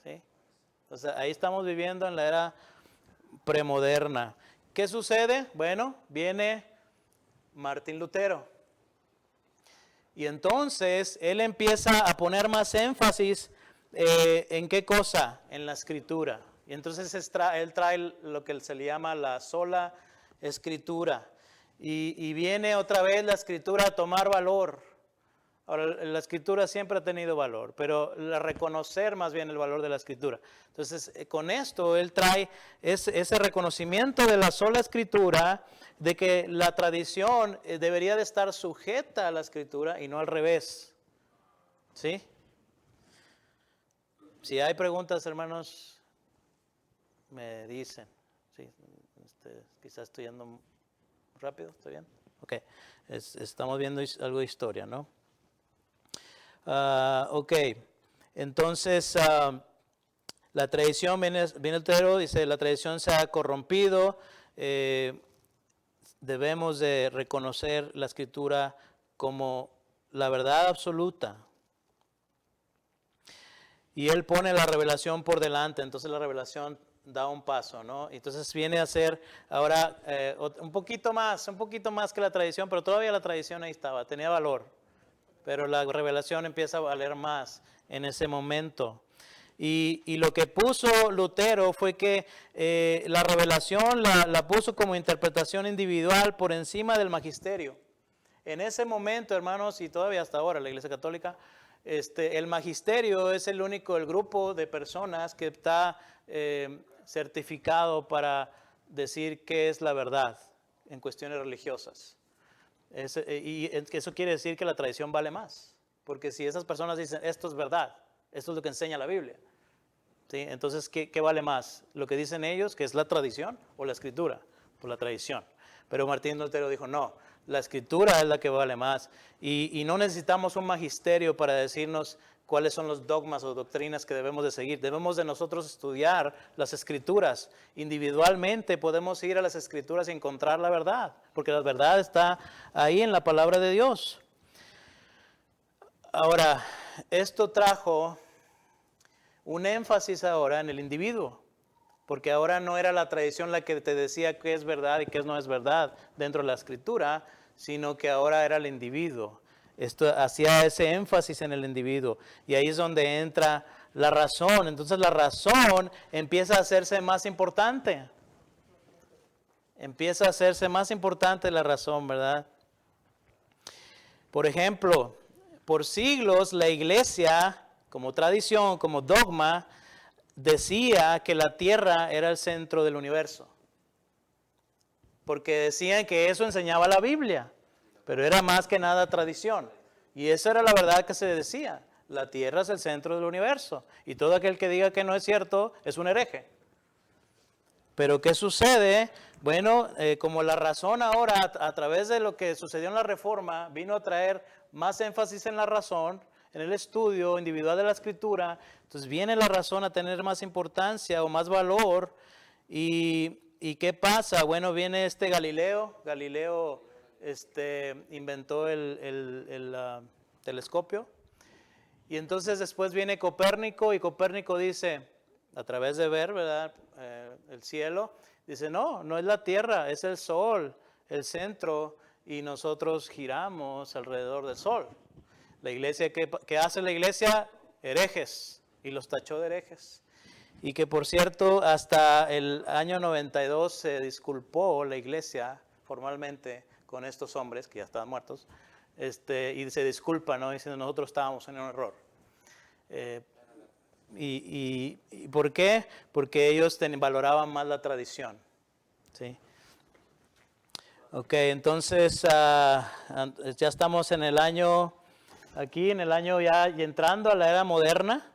¿sí? Entonces ahí estamos viviendo en la era premoderna. ¿Qué sucede? Bueno, viene Martín Lutero. Y entonces él empieza a poner más énfasis ¿en qué cosa? En la Escritura. Y entonces él trae lo que se le llama la sola Escritura. Y viene otra vez la Escritura a tomar valor. Ahora, la Escritura siempre ha tenido valor, pero reconocer más bien el valor de la Escritura. Entonces, con esto él trae ese reconocimiento de la sola Escritura, de que la tradición debería de estar sujeta a la Escritura y no al revés. ¿Sí? Si hay preguntas, hermanos, me dicen. Sí, Quizás estoy yendo rápido, ¿está bien? Ok, estamos viendo algo de historia, ¿no? Ok, entonces la tradición, viene Lutero, dice, la tradición se ha corrompido, debemos de reconocer la Escritura como la verdad absoluta. Y él pone la revelación por delante, entonces la revelación da un paso, ¿no? Entonces viene a ser ahora un poquito más que la tradición, pero todavía la tradición ahí estaba, tenía valor. Pero la revelación empieza a valer más en ese momento. Y lo que puso Lutero fue que la revelación la puso como interpretación individual por encima del magisterio. En ese momento, hermanos, y todavía hasta ahora la Iglesia Católica, el magisterio es el grupo de personas que está certificado para decir qué es la verdad en cuestiones religiosas. Y eso quiere decir que la tradición vale más. Porque si esas personas dicen, esto es verdad, esto es lo que enseña la Biblia, ¿sí? Entonces, ¿qué vale más? ¿Lo que dicen ellos, que es la tradición, o la Escritura? Por la tradición. Pero Martín Lutero dijo, no, la Escritura es la que vale más. Y no necesitamos un magisterio para decirnos cuáles son los dogmas o doctrinas que debemos de seguir. Debemos de nosotros estudiar las Escrituras. Individualmente podemos ir a las Escrituras y encontrar la verdad, porque la verdad está ahí en la palabra de Dios. Ahora, esto trajo un énfasis ahora en el individuo, porque ahora no era la tradición la que te decía qué es verdad y qué no es verdad dentro de la Escritura, sino que ahora era el individuo. Esto hacía ese énfasis en el individuo, y ahí es donde entra la razón. Entonces la razón empieza a hacerse más importante. Empieza a hacerse más importante la razón, ¿verdad? Por ejemplo, por siglos la iglesia, como tradición, como dogma, decía que la tierra era el centro del universo. Porque decían que eso enseñaba la Biblia, pero era más que nada tradición. Y esa era la verdad que se decía. La tierra es el centro del universo. Y todo aquel que diga que no es cierto es un hereje. Pero ¿qué sucede? Bueno, como la razón ahora, a través de lo que sucedió en la Reforma, vino a traer más énfasis en la razón, en el estudio individual de la Escritura, entonces viene la razón a tener más importancia o más valor. ¿Y qué pasa? Bueno, viene Galileo. Galileo inventó el telescopio. Y entonces después viene Copérnico, y Copérnico dice, a través de ver, ¿verdad?, el cielo, dice, no es la tierra, es el sol, el centro, y nosotros giramos alrededor del sol. La iglesia, ¿qué hace la iglesia? Herejes, y los tachó de herejes. Y que, por cierto, hasta el año 92 se disculpó la iglesia formalmente con estos hombres que ya estaban muertos, y se disculpa, ¿no?, diciendo, nosotros estábamos en un error. ¿Y por qué? Porque ellos valoraban más la tradición, ¿sí? Ok, entonces ya estamos en el año, aquí en el año ya entrando a la era moderna,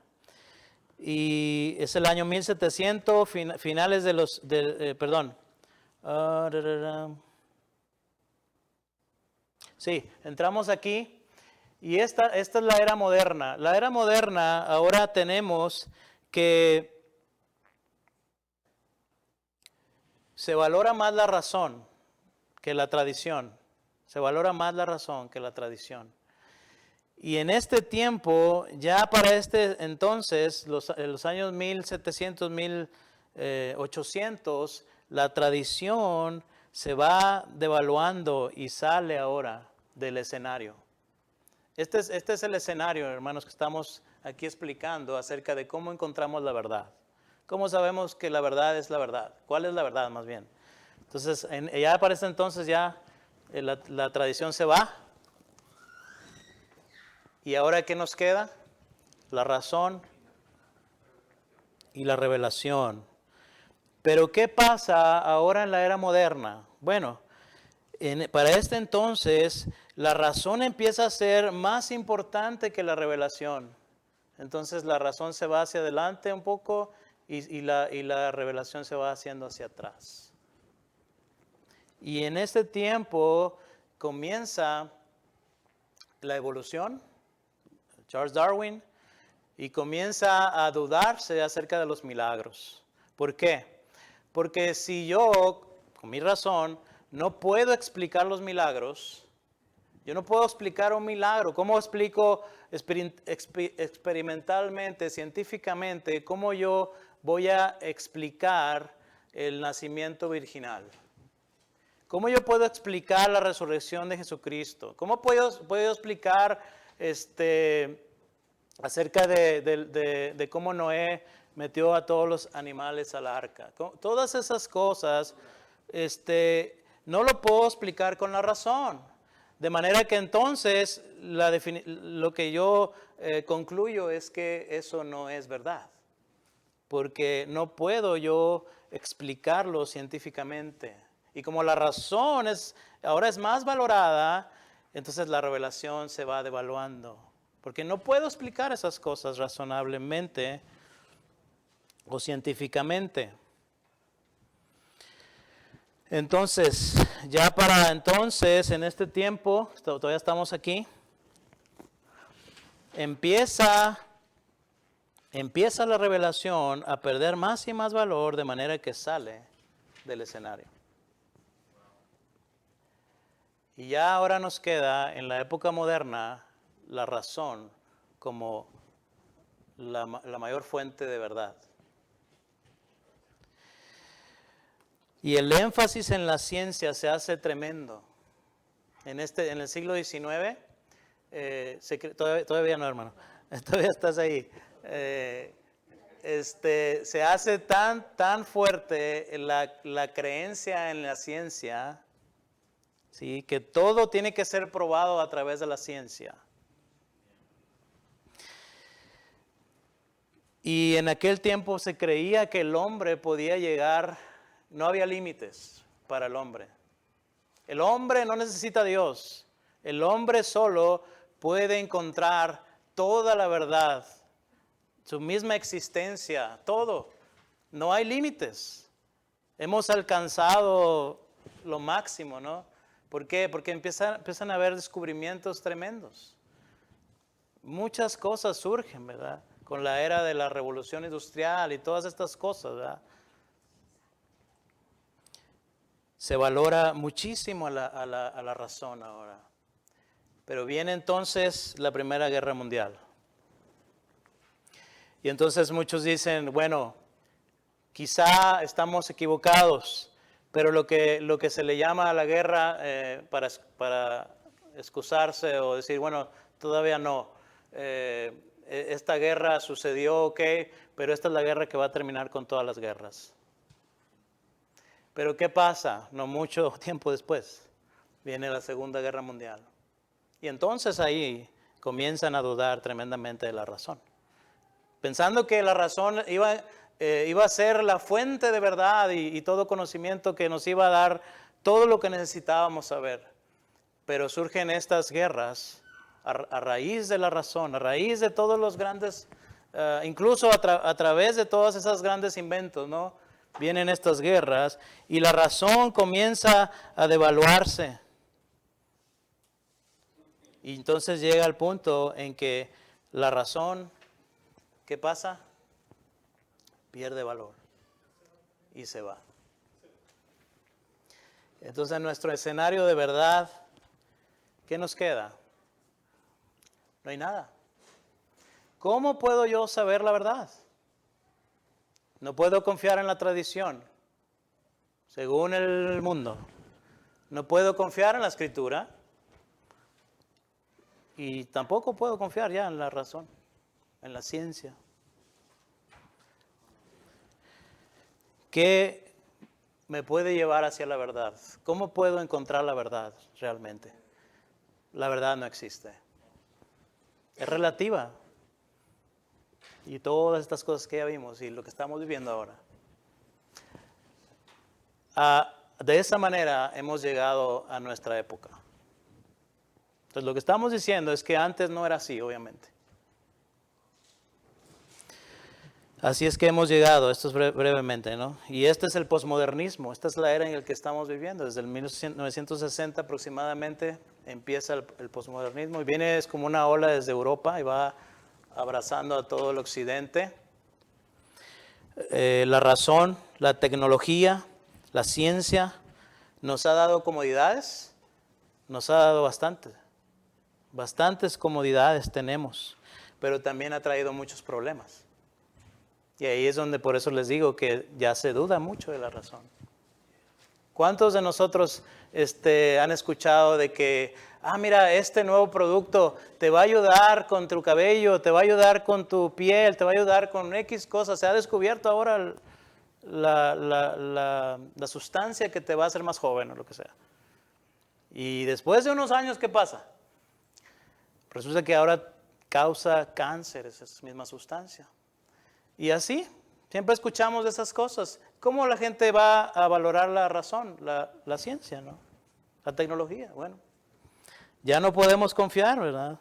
y es el año 1700, finales de los, perdón, sí, entramos aquí. Y esta es la era moderna. La era moderna, ahora tenemos que se valora más la razón que la tradición. Se valora más la razón que la tradición. Y en este tiempo, ya para entonces, los años 1700, 1800, la tradición se va devaluando y sale ahora del escenario. Este es el escenario, hermanos, que estamos aquí explicando acerca de cómo encontramos la verdad. ¿Cómo sabemos que la verdad es la verdad? ¿Cuál es la verdad, más bien? Entonces, ya para ese entonces ya la tradición se va. ¿Y ahora qué nos queda? La razón y la revelación. Pero ¿qué pasa ahora en la era moderna? Bueno, para este entonces, la razón empieza a ser más importante que la revelación. Entonces la razón se va hacia adelante un poco y la revelación se va haciendo hacia atrás. Y en este tiempo comienza la evolución, Charles Darwin, y comienza a dudarse acerca de los milagros. ¿Por qué? Porque si yo, con mi razón, no puedo explicar los milagros, yo no puedo explicar un milagro. ¿Cómo explico experimentalmente, científicamente, cómo yo voy a explicar el nacimiento virginal? ¿Cómo yo puedo explicar la resurrección de Jesucristo? ¿Cómo puedo explicar acerca de cómo Noé metió a todos los animales al arca? Todas esas cosas no lo puedo explicar con la razón. De manera que entonces lo que yo concluyo es que eso no es verdad. Porque no puedo yo explicarlo científicamente. Y como la razón ahora es más valorada, entonces la revelación se va devaluando. Porque no puedo explicar esas cosas razonablemente o científicamente. Entonces, ya para entonces, en este tiempo, todavía estamos aquí, empieza la revelación a perder más y más valor de manera que sale del escenario. Y ya ahora nos queda en la época moderna la razón como la mayor fuente de verdad. Y el énfasis en la ciencia se hace tremendo. En el siglo XIX, todavía no, hermano, todavía estás ahí. Se hace tan fuerte la creencia en la ciencia, ¿sí? Que todo tiene que ser probado a través de la ciencia. Y en aquel tiempo se creía que el hombre podía llegar, no había límites para el hombre. El hombre no necesita a Dios. El hombre solo puede encontrar toda la verdad, su misma existencia, todo. No hay límites. Hemos alcanzado lo máximo, ¿no? ¿Por qué? Porque empiezan a haber descubrimientos tremendos. Muchas cosas surgen, ¿verdad? Con la era de la revolución industrial y todas estas cosas, ¿verdad? Se valora muchísimo a la razón ahora. Pero viene entonces la Primera Guerra Mundial. Y entonces muchos dicen, bueno, quizá estamos equivocados, pero lo que se le llama a la guerra para excusarse o decir, bueno, todavía no. Esta guerra sucedió, ok, pero esta es la guerra que va a terminar con todas las guerras. Pero ¿qué pasa? No mucho tiempo después viene la Segunda Guerra Mundial. Y entonces ahí comienzan a dudar tremendamente de la razón. Pensando que la razón iba a ser la fuente de verdad y todo conocimiento que nos iba a dar todo lo que necesitábamos saber. Pero surgen estas guerras a raíz de la razón, a raíz de todos los grandes, incluso a través de todos esos grandes inventos, ¿no? Vienen estas guerras y la razón comienza a devaluarse. Y entonces llega el punto en que la razón, ¿qué pasa? Pierde valor y se va. Entonces en nuestro escenario de verdad, ¿qué nos queda? No hay nada. ¿Cómo puedo yo saber la verdad? No puedo confiar en la tradición, según el mundo. No puedo confiar en la escritura. Y tampoco puedo confiar ya en la razón, en la ciencia. ¿Qué me puede llevar hacia la verdad? ¿Cómo puedo encontrar la verdad realmente? La verdad no existe. Es relativa. Y todas estas cosas que ya vimos y lo que estamos viviendo ahora. De esa manera hemos llegado a nuestra época. Entonces lo que estamos diciendo es que antes no era así, obviamente. Así es que hemos llegado, esto es brevemente, ¿no? Y este es el posmodernismo, esta es la era en la que estamos viviendo. Desde el 1960 aproximadamente empieza el posmodernismo y viene es como una ola desde Europa y va abrazando a todo el occidente. La razón, la tecnología, la ciencia nos ha dado comodidades, nos ha dado bastantes comodidades tenemos, pero también ha traído muchos problemas. Y ahí es donde por eso les digo que ya se duda mucho de la razón. ¿Cuántos de nosotros han escuchado de que, mira, este nuevo producto te va a ayudar con tu cabello, te va a ayudar con tu piel, te va a ayudar con X cosas? Se ha descubierto ahora la sustancia que te va a hacer más joven o lo que sea. Y después de unos años, ¿qué pasa? Resulta que ahora causa cáncer esa misma sustancia. Y así, siempre escuchamos de esas cosas. ¿Cómo la gente va a valorar la razón, la ciencia, ¿no? La tecnología? Bueno, ya no podemos confiar, ¿verdad?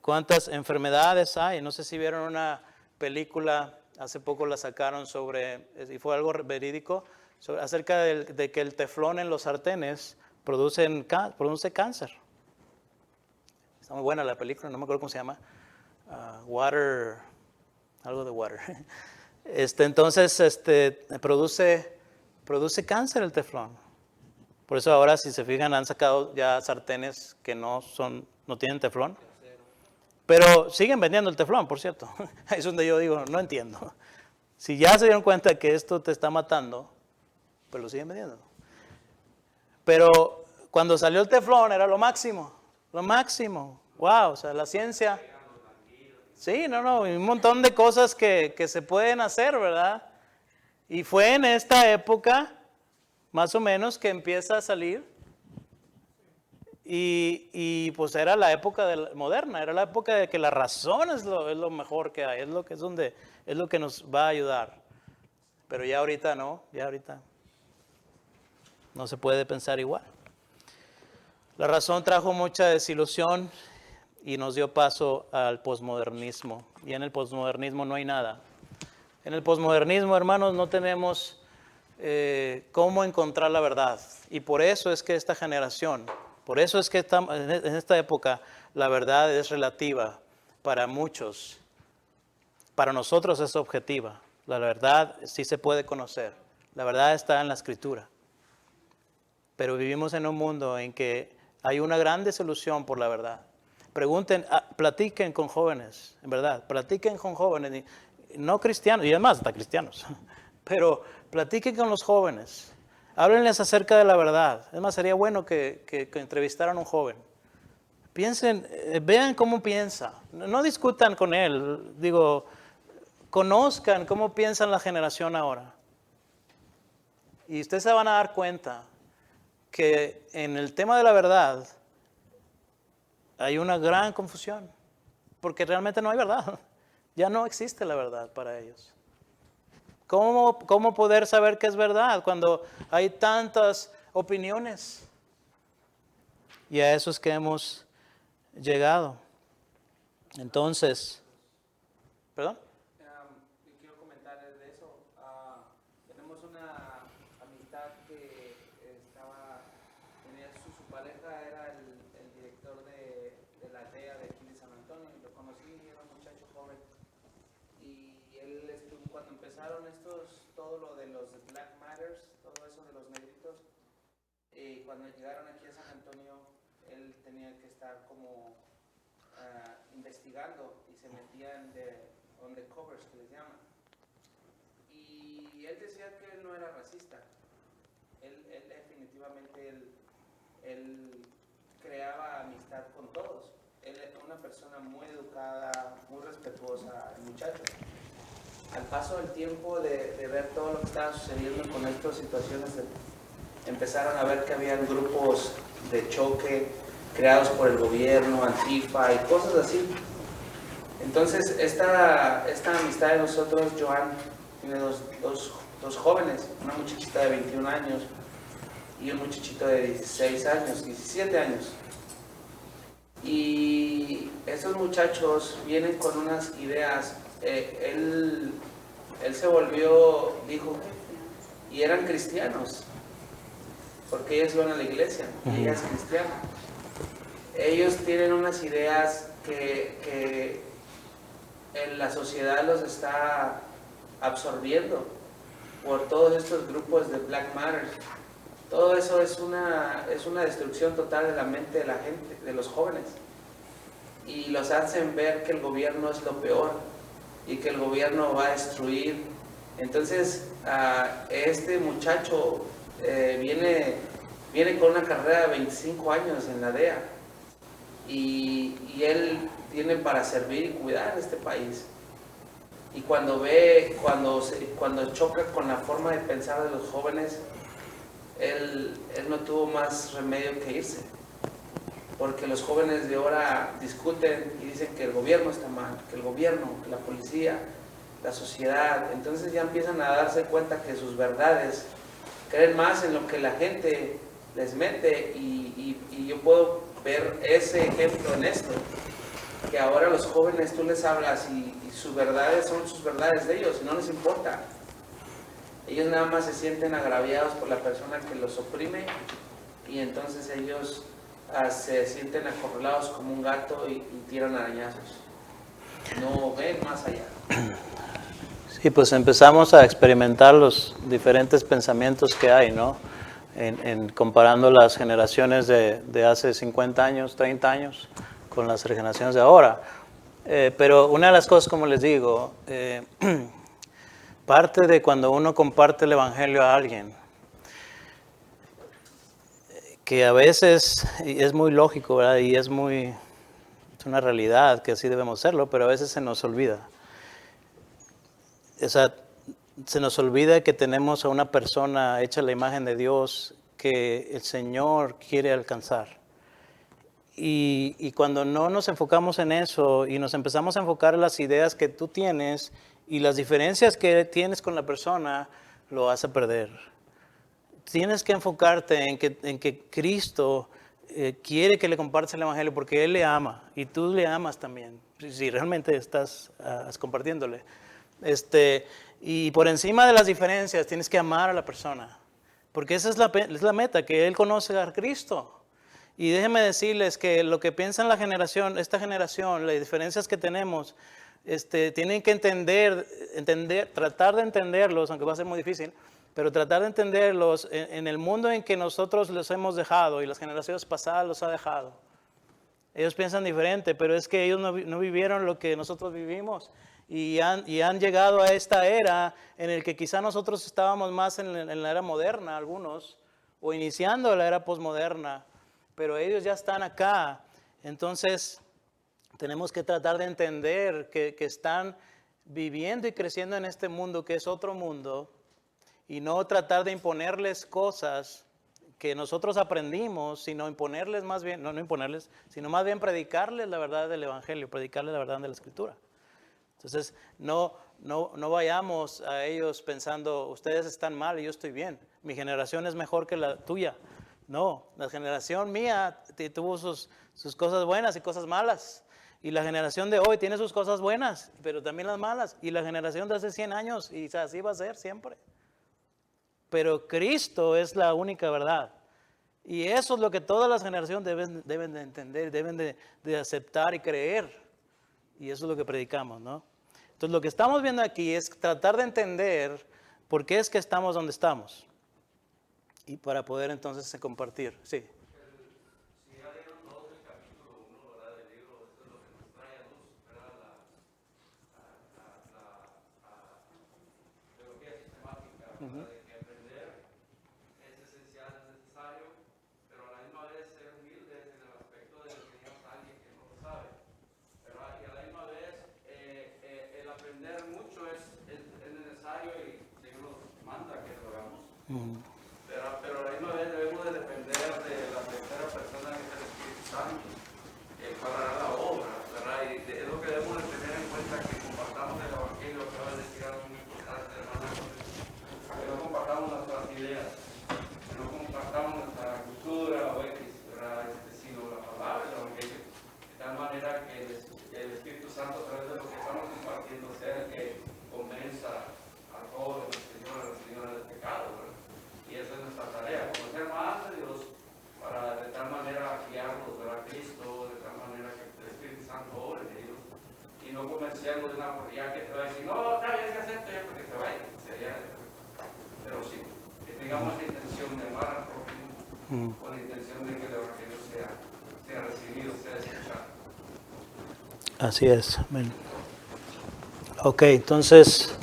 ¿Cuántas enfermedades hay? No sé si vieron una película, hace poco la sacaron sobre, y fue algo verídico, acerca de que el teflón en los sartenes produce cáncer. Está muy buena la película, no me acuerdo cómo se llama. Algo de water. Entonces, produce cáncer el teflón. Por eso ahora, si se fijan, han sacado ya sartenes que no tienen teflón. Pero siguen vendiendo el teflón, por cierto. Es donde yo digo, no entiendo. Si ya se dieron cuenta que esto te está matando, pues lo siguen vendiendo. Pero cuando salió el teflón era lo máximo. Lo máximo. Wow, o sea, la ciencia. Sí, no, un montón de cosas que se pueden hacer, ¿verdad? Y fue en esta época, más o menos, que empieza a salir. Y pues era la época moderna, era la época de que la razón es lo mejor que hay, es lo que nos va a ayudar. Pero ya ahorita no se puede pensar igual. La razón trajo mucha desilusión y nos dio paso al posmodernismo. Y en el posmodernismo no hay nada. En el posmodernismo, hermanos, no tenemos cómo encontrar la verdad. Y por eso es que esta generación, por eso es que en esta época la verdad es relativa para muchos. Para nosotros es objetiva. La verdad sí se puede conocer. La verdad está en la Escritura. Pero vivimos en un mundo en que hay una gran desilusión por la verdad. Platiquen con jóvenes, en verdad, platiquen con jóvenes, no cristianos, y además hasta cristianos, pero platiquen con los jóvenes, háblenles acerca de la verdad. Es más, sería bueno que entrevistaran a un joven. Piensen, vean cómo piensa, no discutan con él, conozcan cómo piensa la generación ahora. Y ustedes se van a dar cuenta que en el tema de la verdad hay una gran confusión, porque realmente no hay verdad. Ya no existe la verdad para ellos. ¿Cómo poder saber qué es verdad cuando hay tantas opiniones? Y a eso es que hemos llegado. Entonces, ¿perdón? Quiero comentarles de eso. Tenemos una amistad que tenía su pareja, era el director de la DEA de aquí de San Antonio. Lo conocí, era un muchacho joven. Y él cuando empezaron todo lo de los Black Matters, todo eso de los negritos, cuando llegaron aquí a San Antonio, él tenía que estar como investigando y se metía en undercovers, que les llaman. Y él decía que él no era racista. Él definitivamente, él creaba amistad con todos. Él era una persona muy educada, muy respetuosa, el muchacho. Al paso del tiempo, de ver todo lo que estaba sucediendo con estas situaciones, empezaron a ver que habían grupos de choque creados por el gobierno, Antifa y cosas así. Entonces, esta amistad de nosotros, Joan, tiene dos jóvenes, una muchachita de 21 años y un muchachito de 16 años, 17 años. Y esos muchachos vienen con unas ideas él se volvió, dijo, y eran cristianos, porque ellos iban a la iglesia, y ella es cristiana. Ellos tienen unas ideas que en la sociedad los está absorbiendo por todos estos grupos de Black Matter. Todo eso es una destrucción total de la mente de la gente, de los jóvenes. Y los hacen ver que el gobierno es lo peor y que el gobierno va a destruir. Entonces, este muchacho viene con una carrera de 25 años en la DEA y él tiene para servir y cuidar este país. Y cuando choca con la forma de pensar de los jóvenes, él no tuvo más remedio que irse. Porque los jóvenes de ahora discuten y dicen que el gobierno está mal, que el gobierno, que la policía, la sociedad. Entonces ya empiezan a darse cuenta que sus verdades creen más en lo que la gente les mete y yo puedo ver ese ejemplo en esto. Que ahora los jóvenes tú les hablas y sus verdades son sus verdades de ellos y no les importa. Ellos nada más se sienten agraviados por la persona que los oprime y entonces ellos se sienten acorralados como un gato y tiran arañazos. No ven más allá. Sí, pues empezamos a experimentar los diferentes pensamientos que hay, ¿no? Comparando las generaciones de hace 50 años, 30 años, con las generaciones de ahora. Pero una de las cosas, como les digo, parte de cuando uno comparte el Evangelio a alguien, que a veces es muy lógico, ¿verdad? Y es una realidad que así debemos hacerlo, pero a veces se nos olvida. O sea, se nos olvida que tenemos a una persona hecha a la imagen de Dios que el Señor quiere alcanzar. Y cuando no nos enfocamos en eso y nos empezamos a enfocar en las ideas que tú tienes y las diferencias que tienes con la persona, lo vas a perder. Tienes que enfocarte en que Cristo quiere que le compartas el Evangelio porque Él le ama y tú le amas también, si realmente estás compartiéndole. Y por encima de las diferencias tienes que amar a la persona, porque esa es la meta, que Él conozca a Cristo. Y déjenme decirles que lo que piensa esta generación, las diferencias que tenemos, tienen que entender, tratar de entenderlos, aunque va a ser muy difícil, pero tratar de entenderlos en el mundo en que nosotros los hemos dejado y las generaciones pasadas los ha dejado. Ellos piensan diferente, pero es que ellos no vivieron lo que nosotros vivimos y han llegado a esta era en el que quizá nosotros estábamos más en la era moderna, algunos, o iniciando la era posmoderna, pero ellos ya están acá. Entonces tenemos que tratar de entender que están viviendo y creciendo en este mundo que es otro mundo, y no tratar de imponerles cosas que nosotros aprendimos, sino imponerles más bien, no imponerles, sino más bien predicarles la verdad del Evangelio, predicarles la verdad de la Escritura. Entonces, no vayamos a ellos pensando, ustedes están mal y yo estoy bien, mi generación es mejor que la tuya. No, la generación mía tuvo sus cosas buenas y cosas malas. Y la generación de hoy tiene sus cosas buenas, pero también las malas. Y la generación de hace 100 años, y así va a ser siempre. Pero Cristo es la única verdad. Y eso es lo que todas las generaciones deben de entender, deben de aceptar y creer. Y eso es lo que predicamos, ¿no? Entonces lo que estamos viendo aquí es tratar de entender por qué es que estamos donde estamos. Y para poder entonces compartir. Sí. Si ya dieron todo el capítulo 1, ¿verdad? Del libro, esto es lo que nos trae a luz, ¿verdad? La teología sistemática, ¿verdad? De que aprender es esencial, es necesario, pero a la misma vez ser humildes en el aspecto de enseñar a alguien que no lo sabe, ¿verdad? Y a la misma vez el aprender mucho es necesario y Dios nos manda que lo hagamos. Pero a la misma vez debemos de depender de la tercera persona que es el Espíritu Santo para la obra, ¿verdad? Y es lo que debemos de tener en cuenta, que compartamos el Evangelio. Acaba de decir algo muy importante, hermana, que no compartamos nuestras ideas, que no compartamos nuestra cultura o X, ¿verdad? Sino la palabra del Evangelio, de tal manera que el Espíritu Santo, a través de lo que estamos compartiendo, sea convencerlo de una forma, ya que te va a decir, no, está bien, que acepto yo porque te vaya. Pero sí, que tengamos la intención de amar al prójimo, con la intención de que el evangelio sea recibido, sea escuchado. Así es. Amén. Ok, entonces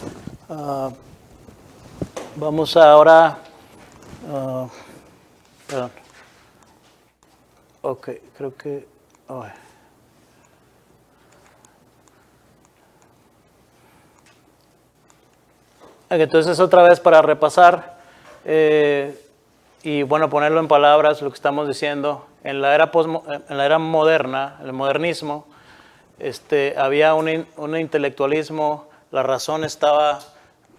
vamos ahora. Perdón. Ok, creo que. Oh. Entonces otra vez para repasar y bueno, ponerlo en palabras lo que estamos diciendo. En la era moderna, el modernismo, había un intelectualismo, la razón estaba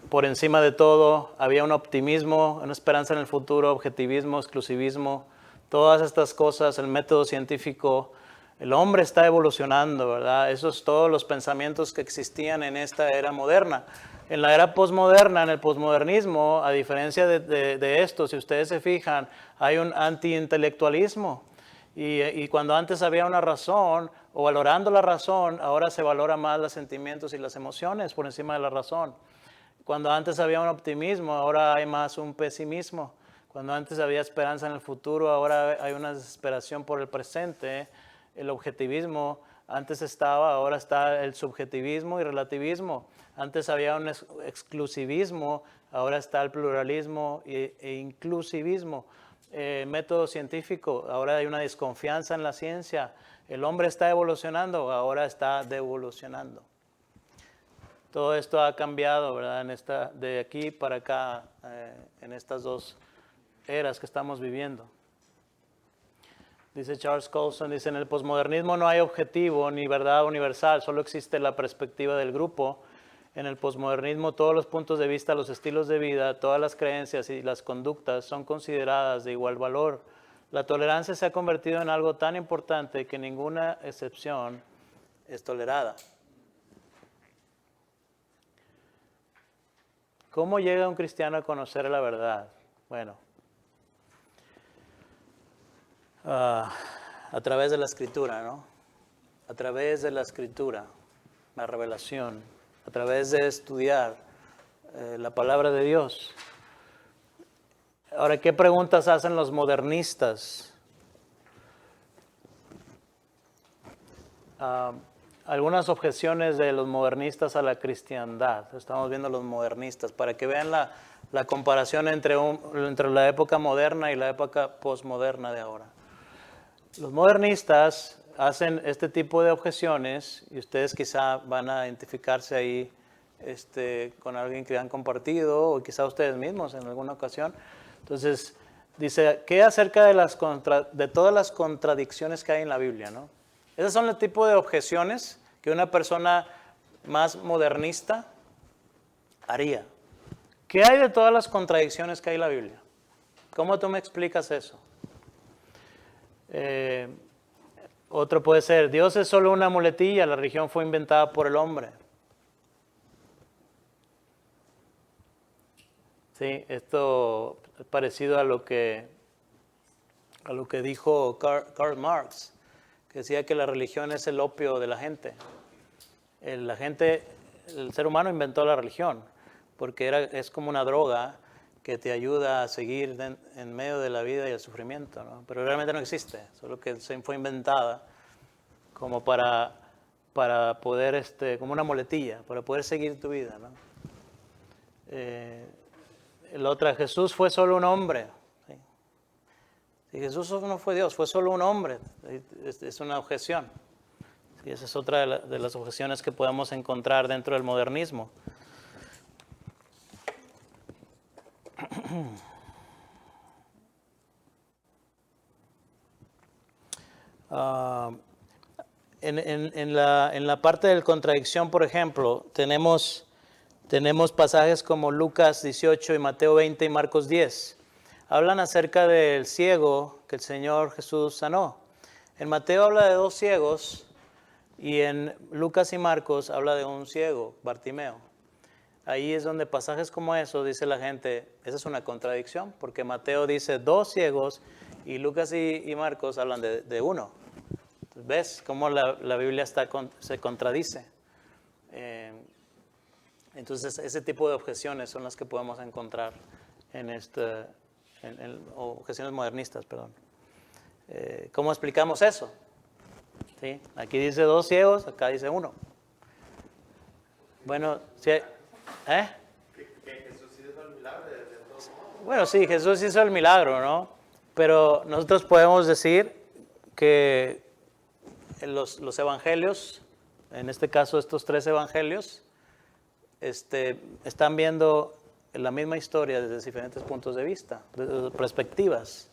por encima de todo, había un optimismo, una esperanza en el futuro, objetivismo, exclusivismo, todas estas cosas, el método científico. El hombre está evolucionando, ¿verdad? Esos todos los pensamientos que existían en esta era moderna. En la era posmoderna, en el posmodernismo, a diferencia de esto, si ustedes se fijan, hay un antiintelectualismo. Y cuando antes había una razón, o valorando la razón, ahora se valora más los sentimientos y las emociones por encima de la razón. Cuando antes había un optimismo, ahora hay más un pesimismo. Cuando antes había esperanza en el futuro, ahora hay una desesperación por el presente. El objetivismo antes estaba, ahora está el subjetivismo y relativismo. Antes había un exclusivismo, ahora está el pluralismo e inclusivismo. Método científico, ahora hay una desconfianza en la ciencia. El hombre está evolucionando, ahora está devolucionando. Todo esto ha cambiado, ¿verdad? De aquí para acá, en estas dos eras que estamos viviendo. Dice Charles Colson, dice, en el posmodernismo no hay objetivo ni verdad universal, solo existe la perspectiva del grupo. En el posmodernismo todos los puntos de vista, los estilos de vida, todas las creencias y las conductas son consideradas de igual valor. La tolerancia se ha convertido en algo tan importante que ninguna excepción es tolerada. ¿Cómo llega un cristiano a conocer la verdad? Bueno, a través de la Escritura, ¿no? A través de la Escritura, la revelación, a través de estudiar la palabra de Dios. Ahora, ¿qué preguntas hacen los modernistas? Algunas objeciones de los modernistas a la cristiandad. Estamos viendo los modernistas para que vean la comparación entre la época moderna y la época posmoderna de ahora. Los modernistas hacen este tipo de objeciones y ustedes quizá van a identificarse ahí con alguien que han compartido o quizá ustedes mismos en alguna ocasión. Entonces, dice, ¿qué acerca de todas las contradicciones que hay en la Biblia, ¿no? Esos son el tipo de objeciones que una persona más modernista haría. ¿Qué hay de todas las contradicciones que hay en la Biblia? ¿Cómo tú me explicas eso? Otro puede ser, Dios es solo una muletilla, la religión fue inventada por el hombre. Sí, esto es parecido a lo que dijo Karl Marx, que decía que la religión es el opio de la gente. El ser humano inventó la religión, porque es como una droga que te ayuda a seguir en medio de la vida y el sufrimiento, ¿no? Pero realmente no existe, solo que fue inventada como para poder, como una muletilla, para poder seguir tu vida, ¿no? La otra, Jesús fue solo un hombre. ¿Sí? Si Jesús no fue Dios, fue solo un hombre, es una objeción. ¿Sí? Esa es otra de las objeciones que podemos encontrar dentro del modernismo. En la parte de la contradicción, por ejemplo, tenemos pasajes como Lucas 18 y Mateo 20 y Marcos 10. Hablan acerca del ciego que el Señor Jesús sanó. En Mateo habla de 2 ciegos y en Lucas y Marcos habla de un ciego, Bartimeo. Ahí es donde pasajes como eso, dice la gente, esa es una contradicción, porque Mateo dice 2 ciegos y Lucas y Marcos hablan de 1. ¿Ves cómo la Biblia se contradice? Entonces, ese tipo de objeciones son las que podemos encontrar en objeciones modernistas, perdón. ¿Cómo explicamos eso? ¿Sí? Aquí dice 2 ciegos, acá dice 1. Bueno, ¿sí? Que Jesús hizo el milagro de todos modos. Bueno, sí, Jesús hizo el milagro, ¿no? Pero nosotros podemos decir que los evangelios, en este caso estos 3 evangelios, están viendo la misma historia desde diferentes puntos de vista, desde perspectivas.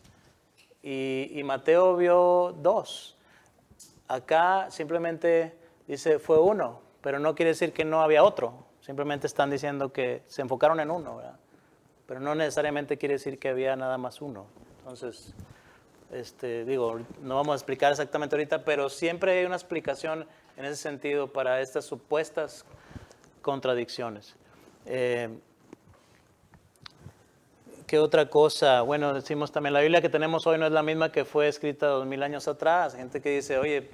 Y Mateo vio 2. Acá simplemente dice fue 1, pero no quiere decir que no había otro. Simplemente están diciendo que se enfocaron en 1, ¿verdad? Pero no necesariamente quiere decir que había nada más 1. Entonces, no vamos a explicar exactamente ahorita, pero siempre hay una explicación en ese sentido para estas supuestas contradicciones. ¿Qué otra cosa? Bueno, decimos también, la Biblia que tenemos hoy no es la misma que fue escrita 2000 años atrás. Gente que dice, oye,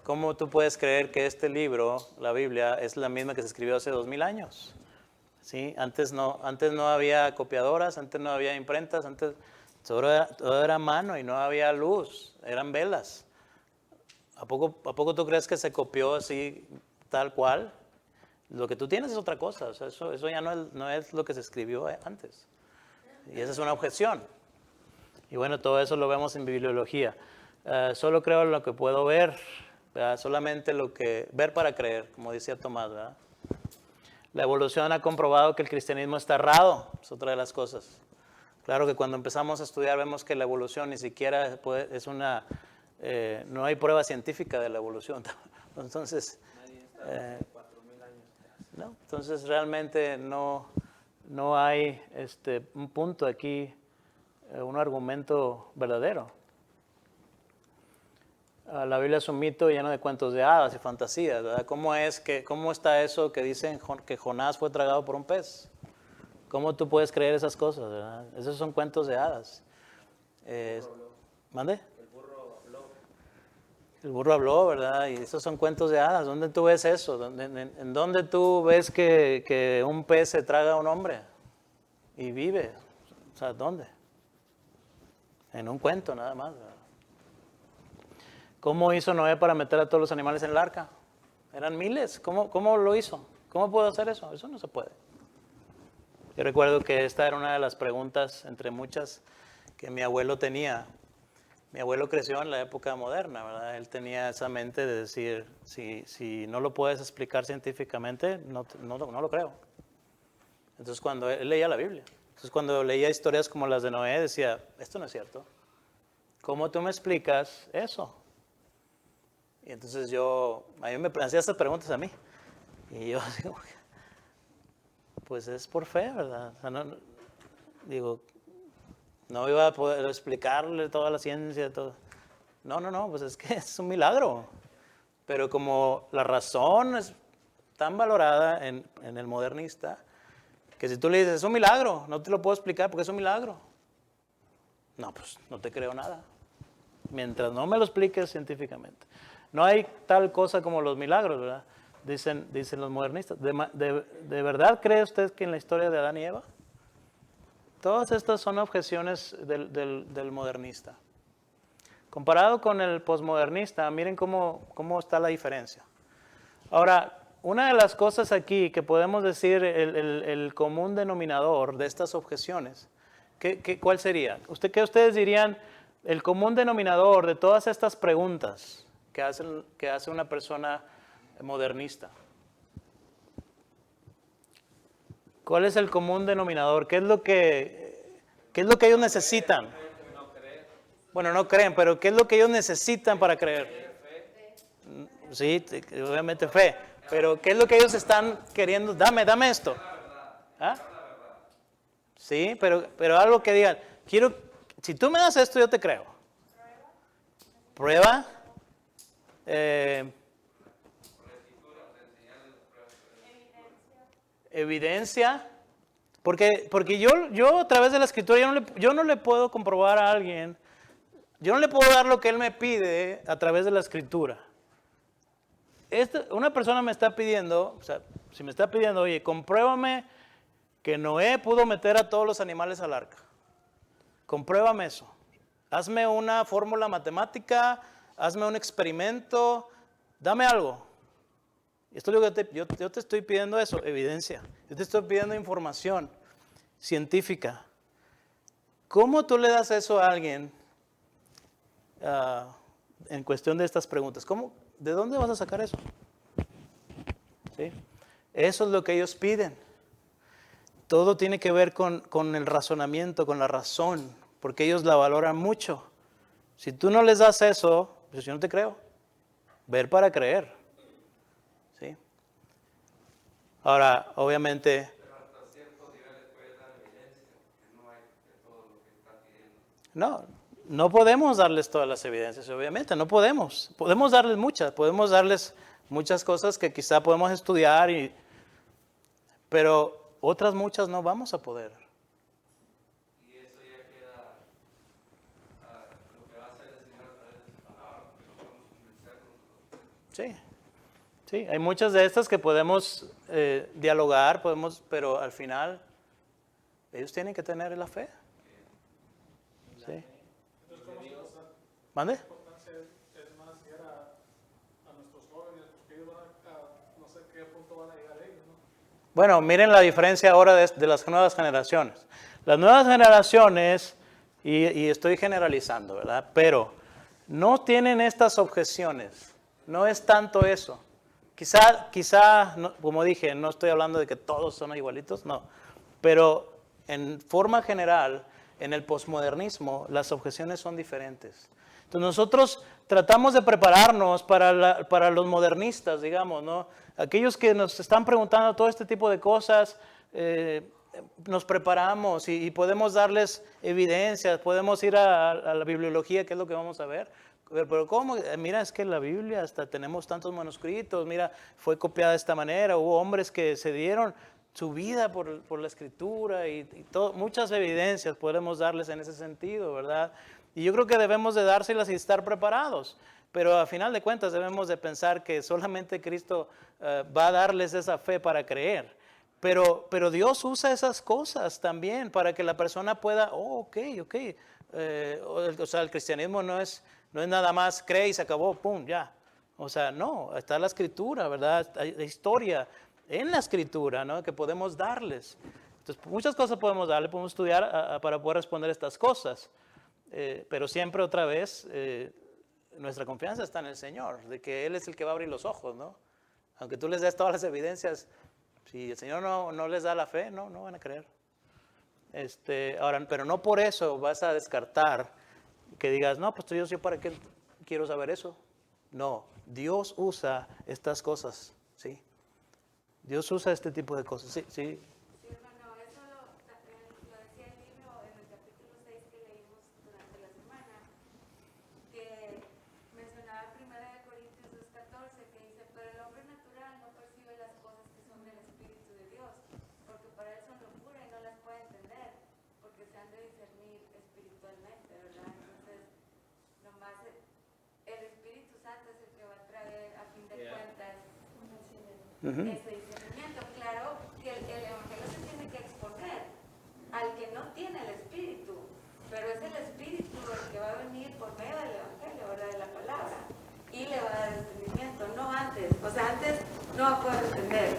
¿cómo tú puedes creer que este libro, la Biblia, es la misma que se escribió hace 2000 años? ¿Sí? Antes no había copiadoras, antes no había imprentas, antes todo era a mano y no había luz, eran velas. ¿A poco tú crees que se copió así, tal cual? Lo que tú tienes es otra cosa, o sea, eso ya no es lo que se escribió antes. Y esa es una objeción. Y bueno, todo eso lo vemos en bibliología. Solo creo lo que puedo ver, ¿verdad? Solamente lo que ver para creer, como decía Tomás, ¿verdad? La evolución ha comprobado que el cristianismo está errado, es otra de las cosas. Claro que cuando empezamos a estudiar vemos que la evolución ni siquiera es una... no hay prueba científica de la evolución. Entonces, ¿no? Entonces realmente no hay un punto aquí, un argumento verdadero. La Biblia es un mito lleno de cuentos de hadas y fantasías, ¿verdad? ¿Cómo está eso que dicen que Jonás fue tragado por un pez? ¿Cómo tú puedes creer esas cosas, verdad? Esos son cuentos de hadas. ¿Mande? El burro habló, ¿verdad? Y esos son cuentos de hadas. ¿Dónde tú ves eso? ¿En dónde tú ves que un pez se traga a un hombre y vive? O sea, ¿dónde? En un cuento nada más, ¿verdad? ¿Cómo hizo Noé para meter a todos los animales en el arca? Eran miles. ¿Cómo lo hizo? ¿Cómo pudo hacer eso? Eso no se puede. Yo recuerdo que esta era una de las preguntas, entre muchas, que mi abuelo tenía. Mi abuelo creció en la época moderna, ¿verdad? Él tenía esa mente de decir, si no lo puedes explicar científicamente, no lo creo. Entonces, cuando él leía la Biblia, cuando leía historias como las de Noé, decía, esto no es cierto. ¿Cómo tú me explicas eso? Y entonces a mí me hacía estas preguntas a mí. Y yo digo, pues es por fe, ¿verdad? O sea, no iba a poder explicarle toda la ciencia, todo. No, pues es que es un milagro. Pero como la razón es tan valorada en el modernista, que si tú le dices, es un milagro, no te lo puedo explicar porque es un milagro. No, pues no te creo nada. Mientras no me lo expliques científicamente. No hay tal cosa como los milagros, ¿verdad? Dicen los modernistas. ¿De verdad cree usted que en la historia de Adán y Eva? Todas estas son objeciones del modernista. Comparado con el posmodernista, miren cómo está la diferencia. Ahora, una de las cosas aquí que podemos decir, el común denominador de estas objeciones, ¿cuál sería? ¿Qué ustedes dirían el común denominador de todas estas preguntas que hace una persona modernista? ¿Cuál es el común denominador? ¿Qué es lo que ellos necesitan? Bueno, no creen, pero ¿qué es lo que ellos necesitan para creer? Sí, obviamente fe. Pero ¿qué es lo que ellos están queriendo? Dame esto. ¿Ah? Sí, pero algo que digan, si tú me das esto, yo te creo. ¿Prueba? Evidencia. Porque yo a través de la escritura, yo no le puedo comprobar a alguien, yo no le puedo dar lo que él me pide a través de la escritura. una persona me está pidiendo, o sea, si me está pidiendo, oye, compruébame que Noé pudo meter a todos los animales al arca. Compruébame eso. Hazme una fórmula matemática, hazme un experimento, dame algo. Esto es lo que yo te estoy pidiendo eso, evidencia. Yo te estoy pidiendo información científica. ¿Cómo tú le das eso a alguien en cuestión de estas preguntas? ¿De dónde vas a sacar eso? ¿Sí? Eso es lo que ellos piden. Todo tiene que ver con el razonamiento, con la razón, porque ellos la valoran mucho. Si tú no les das eso, pues yo no te creo. Ver para creer. ¿Sí? Ahora, obviamente... Pero hasta ciertos niveles puede dar evidencia, que no hay de todo lo que está pidiendo. No podemos darles todas las evidencias, obviamente, no podemos. Podemos darles muchas cosas que quizá podemos estudiar, pero otras muchas no vamos a poder. Y eso ya queda lo que va a hacer el Señor a través de su palabra, porque no podemos convencernos. Sí, hay muchas de estas que podemos dialogar, pero al final ellos tienen que tener la fe. Sí. ¿Mande? Es más llegar a nuestros jóvenes, porque ellos van no sé qué punto van a llegar ellos, ¿no? Bueno, miren la diferencia ahora de las nuevas generaciones. Las nuevas generaciones, y estoy generalizando, ¿verdad? Pero no tienen estas objeciones. No es tanto eso. Quizá no, como dije, no estoy hablando de que todos son igualitos, no. Pero en forma general, en el posmodernismo, las objeciones son diferentes. Entonces nosotros tratamos de prepararnos para los modernistas, digamos, ¿no? Aquellos que nos están preguntando todo este tipo de cosas, nos preparamos y podemos darles evidencias, podemos ir a la bibliología, que es lo que vamos a ver. Pero ¿cómo? Mira, es que en la Biblia hasta tenemos tantos manuscritos, mira, fue copiada de esta manera, hubo hombres que se dieron su vida por la escritura y muchas evidencias podemos darles en ese sentido, ¿verdad? Y yo creo que debemos de dárselas y estar preparados, pero a final de cuentas debemos de pensar que solamente Cristo va a darles esa fe para creer. Pero Dios usa esas cosas también para que la persona pueda, ok. O sea, el cristianismo no es nada más cree y se acabó, pum, ya. O sea, no, está la escritura, ¿verdad? Hay historia en la escritura, ¿no? Que podemos darles. Entonces, muchas cosas podemos darle, podemos estudiar para poder responder estas cosas. Pero siempre otra vez, nuestra confianza está en el Señor, de que Él es el que va a abrir los ojos, ¿no? Aunque tú les des todas las evidencias, si el Señor no les da la fe, no van a creer. Ahora, pero no por eso vas a descartar que digas, no, pues yo para qué quiero saber eso. No, Dios usa estas cosas, ¿sí? Dios usa este tipo de cosas, sí. Sí, hermano, eso lo decía el libro en el capítulo 6 que leímos durante la semana, que mencionaba 1 Corintios 2:14, que dice, pero el hombre natural no percibe las cosas que son del Espíritu de Dios, porque para él son locura y no las puede entender, porque se han de discernir espiritualmente, ¿verdad? Entonces, nomás el Espíritu Santo es el que va a traer, a fin de cuentas, ese discernimiento. Claro que el Evangelio se tiene que exponer al que no tiene el Espíritu, pero es el Espíritu el que va a venir por medio del Evangelio, ¿verdad? De la palabra, y le va a dar entendimiento, no antes. O sea, antes no va a poder entender.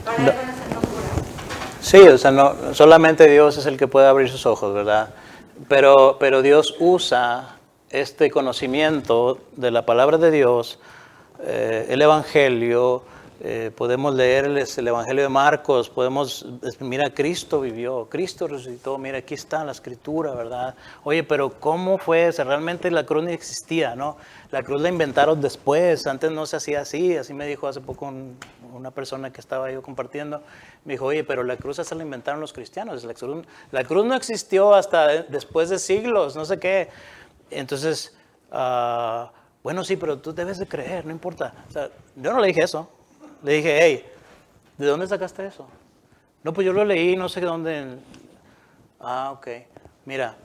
Para él van a ser locura. Sí, o sea, no solamente Dios es el que puede abrir sus ojos, ¿verdad? Pero Dios usa este conocimiento de la palabra de Dios, el Evangelio. Podemos leer el Evangelio de Marcos, mira, Cristo vivió, Cristo resucitó, mira, aquí está la escritura, ¿verdad? Oye, pero ¿cómo fue? O sea, realmente la cruz no existía, ¿no? La cruz la inventaron después, antes no se hacía así me dijo hace poco una persona que estaba yo compartiendo, me dijo, oye, pero la cruz se la inventaron los cristianos, la cruz no existió hasta después de siglos, no sé qué. Entonces, bueno, sí, pero tú debes de creer, no importa. O sea, yo no le dije eso. Le dije, hey, ¿de dónde sacaste eso? No, pues yo lo leí, no sé dónde. Ok, mira.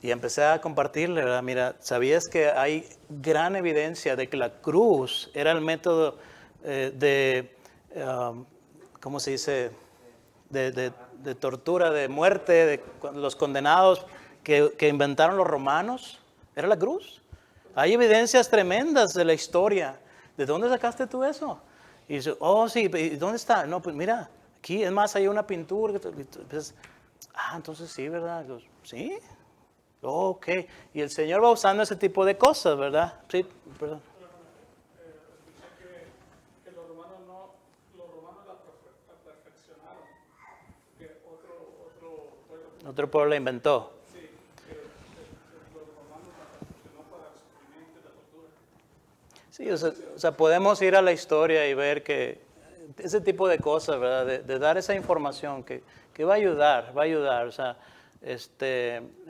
Y empecé a compartirle, ¿verdad? Mira, ¿sabías que hay gran evidencia de que la cruz era el método ¿cómo se dice? De tortura, de muerte, de los condenados que inventaron los romanos? Era la cruz. Hay evidencias tremendas de la historia. ¿De dónde sacaste tú eso? Y dice, oh sí, ¿y dónde está? No, pues mira, aquí, es más, hay una pintura. Entonces sí, ¿verdad? Sí. Ok. Y el Señor va usando ese tipo de cosas, ¿verdad? Sí, perdón. Escuché que los romanos la perfeccionaron, que Otro pueblo la inventó. sí, que los romanos la perfeccionó para el sufrimiento y la tortura. Sí, o sea, podemos ir a la historia y ver que ese tipo de cosas, ¿verdad? De dar esa información que va a ayudar, o sea,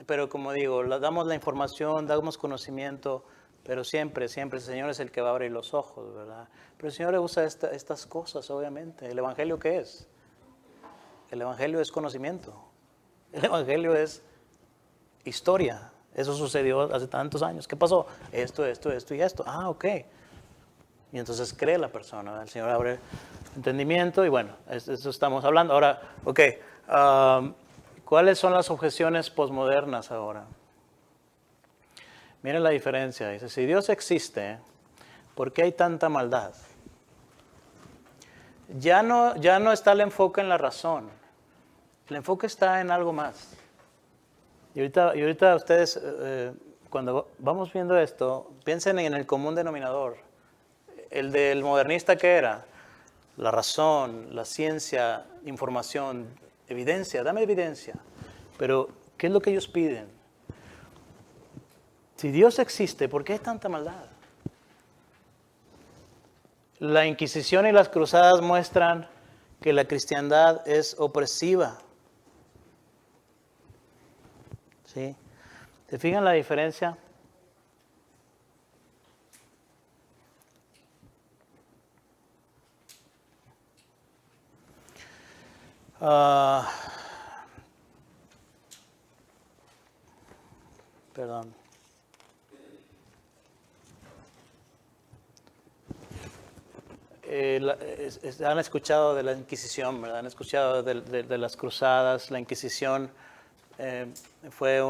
pero como digo, damos la información, damos conocimiento, pero siempre el Señor es el que va a abrir los ojos, ¿verdad? Pero el Señor usa estas cosas, obviamente. ¿El Evangelio qué es? El Evangelio es conocimiento. El Evangelio es historia. Eso sucedió hace tantos años. ¿Qué pasó? Esto y esto. Ok. Y entonces cree la persona, ¿verdad? El Señor abre entendimiento y bueno, eso estamos hablando. Ahora, ok. ¿Cuáles son las objeciones posmodernas ahora? Miren la diferencia. Dice, si Dios existe, ¿por qué hay tanta maldad? Ya no está el enfoque en la razón. El enfoque está en algo más. Y ahorita ustedes, cuando vamos viendo esto, piensen en el común denominador. El del modernista, ¿qué era? La razón, la ciencia, información, evidencia, dame evidencia. Pero, ¿qué es lo que ellos piden? Si Dios existe, ¿por qué hay tanta maldad? La Inquisición y las cruzadas muestran que la cristiandad es opresiva. ¿Sí? ¿Se fijan la diferencia? Perdón. Han escuchado de la Inquisición, ¿verdad? Han escuchado de las cruzadas. La Inquisición fue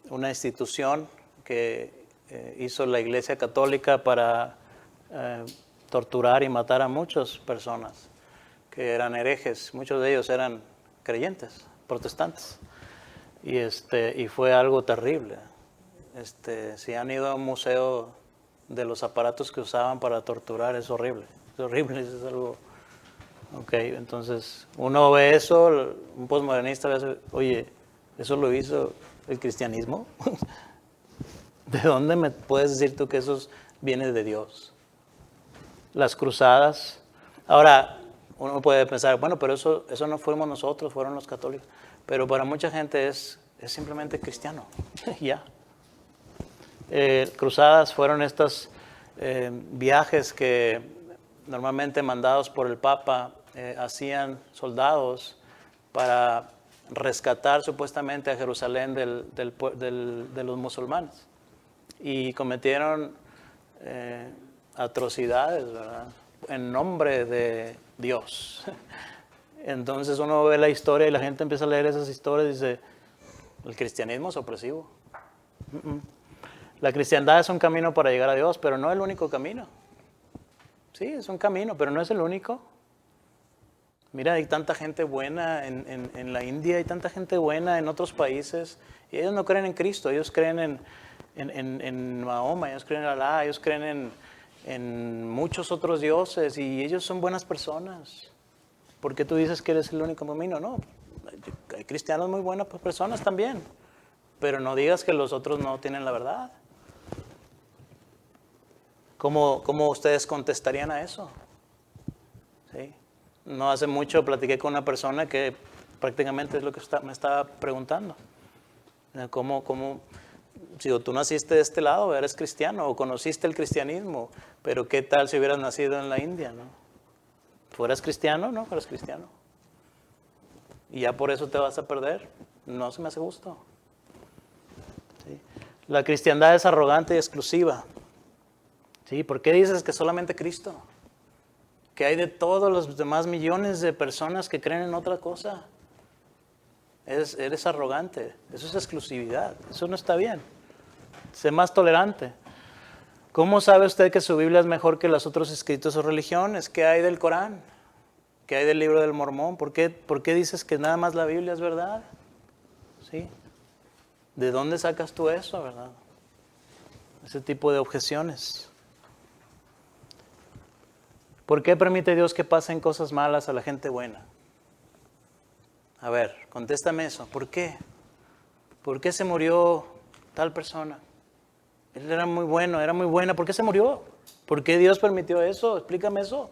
una institución que hizo la Iglesia Católica para torturar y matar a muchas personas que eran herejes. Muchos de ellos eran creyentes, protestantes. Y fue algo terrible. Si han ido a un museo de los aparatos que usaban para torturar, es horrible. Es horrible, es algo... Ok, entonces uno ve eso, un postmodernista ve, oye, ¿eso lo hizo el cristianismo? ¿De dónde me puedes decir tú que eso viene de Dios? Las cruzadas. Ahora, uno puede pensar, bueno, pero eso no fuimos nosotros, fueron los católicos. Pero para mucha gente es simplemente cristiano. Ya. Cruzadas fueron estos viajes que normalmente mandados por el Papa hacían soldados para rescatar supuestamente a Jerusalén de los musulmanes. Y cometieron atrocidades, ¿verdad? En nombre de Dios. Entonces uno ve la historia y la gente empieza a leer esas historias y dice, el cristianismo es opresivo. La cristiandad es un camino para llegar a Dios, pero no el único camino. Sí, es un camino, pero no es el único. Mira, hay tanta gente buena en la India, hay tanta gente buena en otros países, y ellos no creen en Cristo, ellos creen en Mahoma, ellos creen en Alá, ellos creen en muchos otros dioses, y ellos son buenas personas. ¿Por qué tú dices que eres el único camino? No, hay cristianos muy buenas personas también, pero no digas que los otros no tienen la verdad. ¿Cómo ustedes contestarían a eso? ¿Sí? No hace mucho platiqué con una persona que prácticamente es lo que me estaba preguntando. Si tú naciste de este lado, eres cristiano o conociste el cristianismo, pero ¿qué tal si hubieras nacido en la India? ¿No? ¿Fueras cristiano? No, fueras cristiano. Y ya por eso te vas a perder. No se me hace justo. ¿Sí? La cristiandad es arrogante y exclusiva. ¿Sí? ¿Por qué dices que solamente Cristo? Que hay de todos los demás millones de personas que creen en otra cosa. Eres arrogante. Eso es exclusividad. Eso no está bien. Sé más tolerante. ¿Cómo sabe usted que su Biblia es mejor que los otros escritos o religiones? ¿Qué hay del Corán? ¿Qué hay del libro del Mormón? ¿Por qué dices que nada más la Biblia es verdad? ¿Sí? ¿De dónde sacas tú eso, verdad? Ese tipo de objeciones. ¿Por qué permite Dios que pasen cosas malas a la gente buena? A ver, contéstame eso. ¿Por qué? ¿Por qué se murió tal persona? Él era muy bueno, era muy buena. ¿Por qué se murió? ¿Por qué Dios permitió eso? Explícame eso.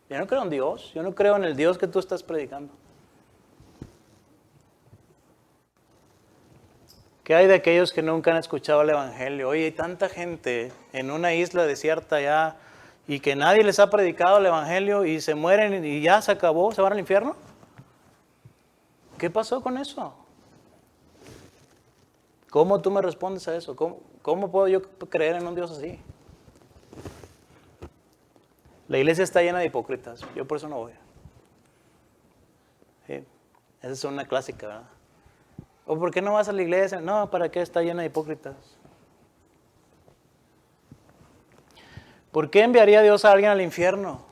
Yo no creo en Dios. Yo no creo en el Dios que tú estás predicando. ¿Qué hay de aquellos que nunca han escuchado el Evangelio? Oye, hay tanta gente en una isla desierta ya y que nadie les ha predicado el Evangelio y se mueren y ya se acabó, se van al infierno. ¿Qué pasó con eso? ¿Cómo tú me respondes a eso? ¿Cómo puedo yo creer en un Dios así? La iglesia está llena de hipócritas. Yo por eso no voy. Sí, esa es una clásica, ¿verdad? ¿O por qué no vas a la iglesia? No, ¿para qué está llena de hipócritas? ¿Por qué enviaría Dios a alguien al infierno?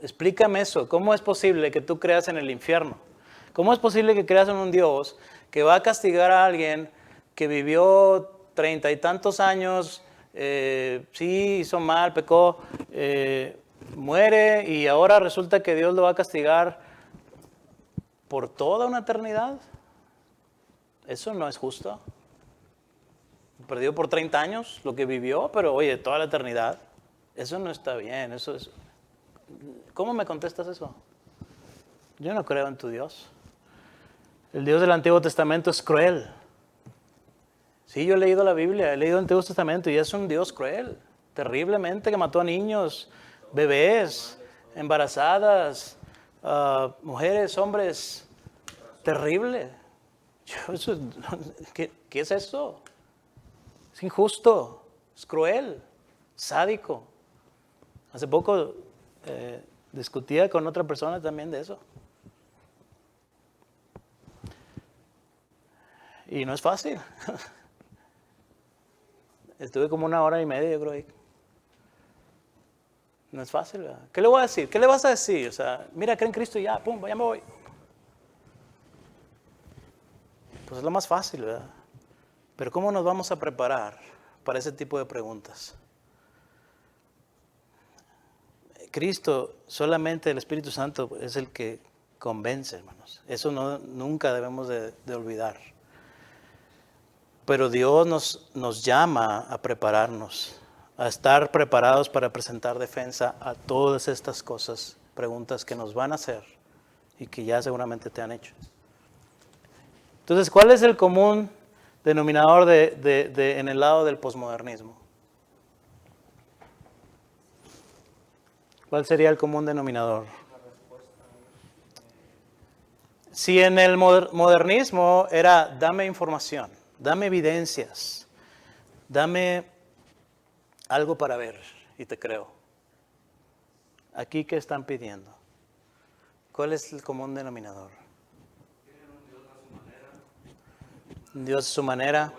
Explícame eso. ¿Cómo es posible que tú creas en el infierno? ¿Cómo es posible que creas en un Dios que va a castigar a alguien que vivió 30 y tantos años, sí, hizo mal, pecó, muere y ahora resulta que Dios lo va a castigar por toda una eternidad? Eso no es justo. Perdió por 30 años lo que vivió, pero oye, toda la eternidad. Eso no está bien. Eso es. ¿Cómo me contestas eso? Yo no creo en tu Dios. El Dios del Antiguo Testamento es cruel. Sí, yo he leído la Biblia, he leído el Antiguo Testamento y es un Dios cruel, terriblemente, que mató a niños, bebés, embarazadas, mujeres, hombres. Terrible. ¿Qué es eso? Es injusto, es cruel, sádico. Hace poco discutía con otra persona también de eso. Y no es fácil. Estuve como 1 hora y media, yo creo ahí. No es fácil, ¿verdad? ¿Qué le voy a decir? ¿Qué le vas a decir? O sea, mira, cree en Cristo y ya, pum, ya me voy. Pues es lo más fácil, ¿verdad? Pero ¿cómo nos vamos a preparar para ese tipo de preguntas? Cristo, solamente el Espíritu Santo es el que convence, hermanos. Eso nunca debemos de olvidar. Pero Dios nos llama a prepararnos, a estar preparados para presentar defensa a todas estas cosas, preguntas que nos van a hacer y que ya seguramente te han hecho. Entonces, ¿cuál es el común denominador en el lado del posmodernismo? ¿Cuál sería el común denominador? Si en el modernismo era dame información, dame evidencias, dame algo para ver y te creo. Aquí, ¿qué están pidiendo? ¿Cuál es el común denominador? Un Dios a su manera.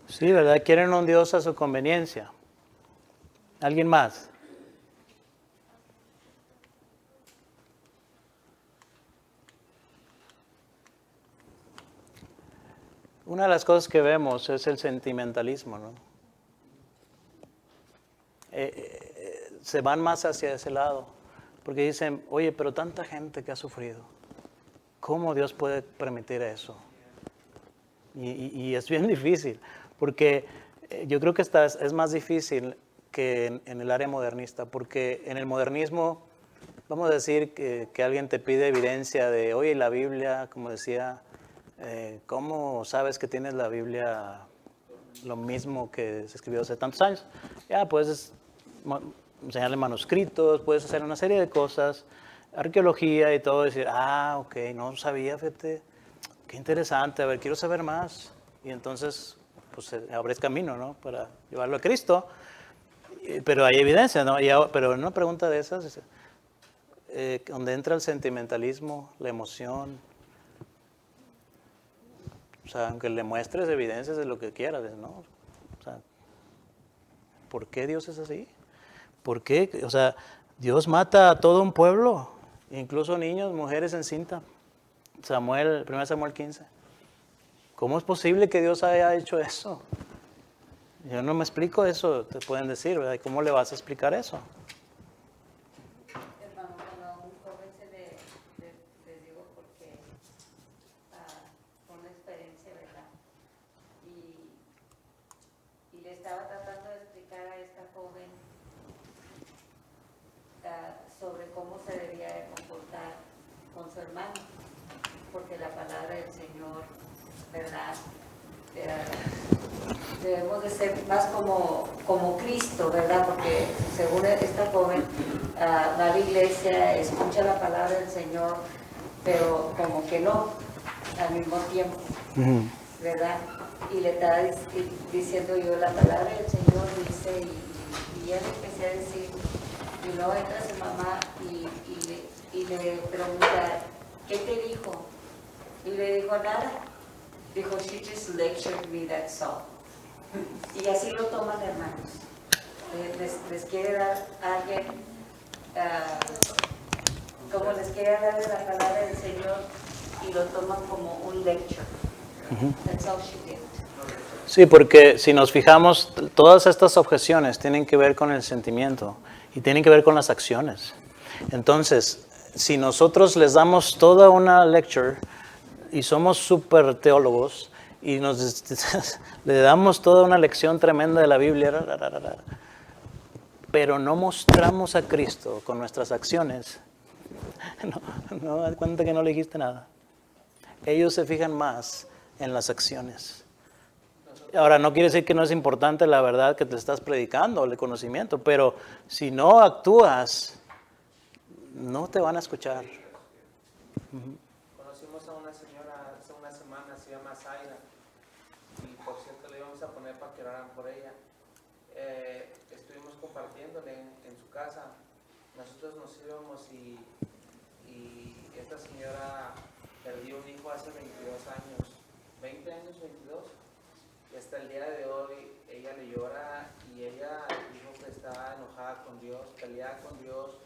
Sí, ¿verdad? Quieren un Dios a su conveniencia. ¿Alguien más? Una de las cosas que vemos es el sentimentalismo, ¿no? se van más hacia ese lado. Porque dicen, oye, pero tanta gente que ha sufrido, ¿cómo Dios puede permitir eso? Y es bien difícil, porque yo creo que es más difícil que en el área modernista, porque en el modernismo, vamos a decir que alguien te pide evidencia de, oye, la Biblia, como decía, ¿cómo sabes que tienes la Biblia lo mismo que se escribió hace tantos años? Ya, puedes enseñarle manuscritos, puedes hacer una serie de cosas, arqueología y todo, decir, ok, no sabía, fíjate, qué interesante, a ver, quiero saber más. Y entonces, pues abres camino, ¿no? Para llevarlo a Cristo. Pero hay evidencia, ¿no? Pero en una pregunta de esas, donde entra el sentimentalismo, la emoción, o sea, aunque le muestres evidencias de lo que quieras, ¿no? O sea, ¿por qué Dios es así? ¿Por qué? O sea, Dios mata a todo un pueblo, incluso niños, mujeres en cinta. 1 Samuel 15. ¿Cómo es posible que Dios haya hecho eso? Yo no me explico eso, te pueden decir, ¿verdad? ¿Cómo le vas a explicar eso? Hermano, cuando un joven les digo porque fue una experiencia, ¿verdad? Y le estaba tratando de explicar a esta joven sobre cómo se debía de comportar con su hermano, porque la palabra del Señor, ¿verdad? Debemos de ser más como Cristo, ¿verdad? Porque según esta joven va a la iglesia, escucha la palabra del Señor, pero como que no, al mismo tiempo, ¿verdad? Y le estaba diciendo yo, la palabra del Señor dice, y ya le empecé a decir, y luego entra su mamá y le pregunta, ¿qué te dijo? Y le dijo, nada. Dijo, she just lectured me, that's all. Y así lo toman, hermanos. Les quiere dar a alguien, como les quiere dar de la palabra del Señor, y lo toman como un lecture. That's all she did. Sí, porque si nos fijamos, todas estas objeciones tienen que ver con el sentimiento y tienen que ver con las acciones. Entonces, si nosotros les damos toda una lecture y somos súper teólogos y le damos toda una lección tremenda de la Biblia, pero no mostramos a Cristo con nuestras acciones, no das cuenta que no le dijiste nada. Ellos se fijan más en las acciones. Ahora, no quiere decir que no es importante la verdad que te estás predicando, el conocimiento, pero si no actúas, no te van a escuchar. Conocimos a una señora hace una semana, se llama Zaira, y por cierto le íbamos a poner para que oraran por ella. Estuvimos compartiéndole en su casa, nosotros nos íbamos y esta señora perdió un hijo hace 22 años, 20 años, 22, y hasta el día de hoy ella le llora y ella dijo que estaba enojada con Dios, peleada con Dios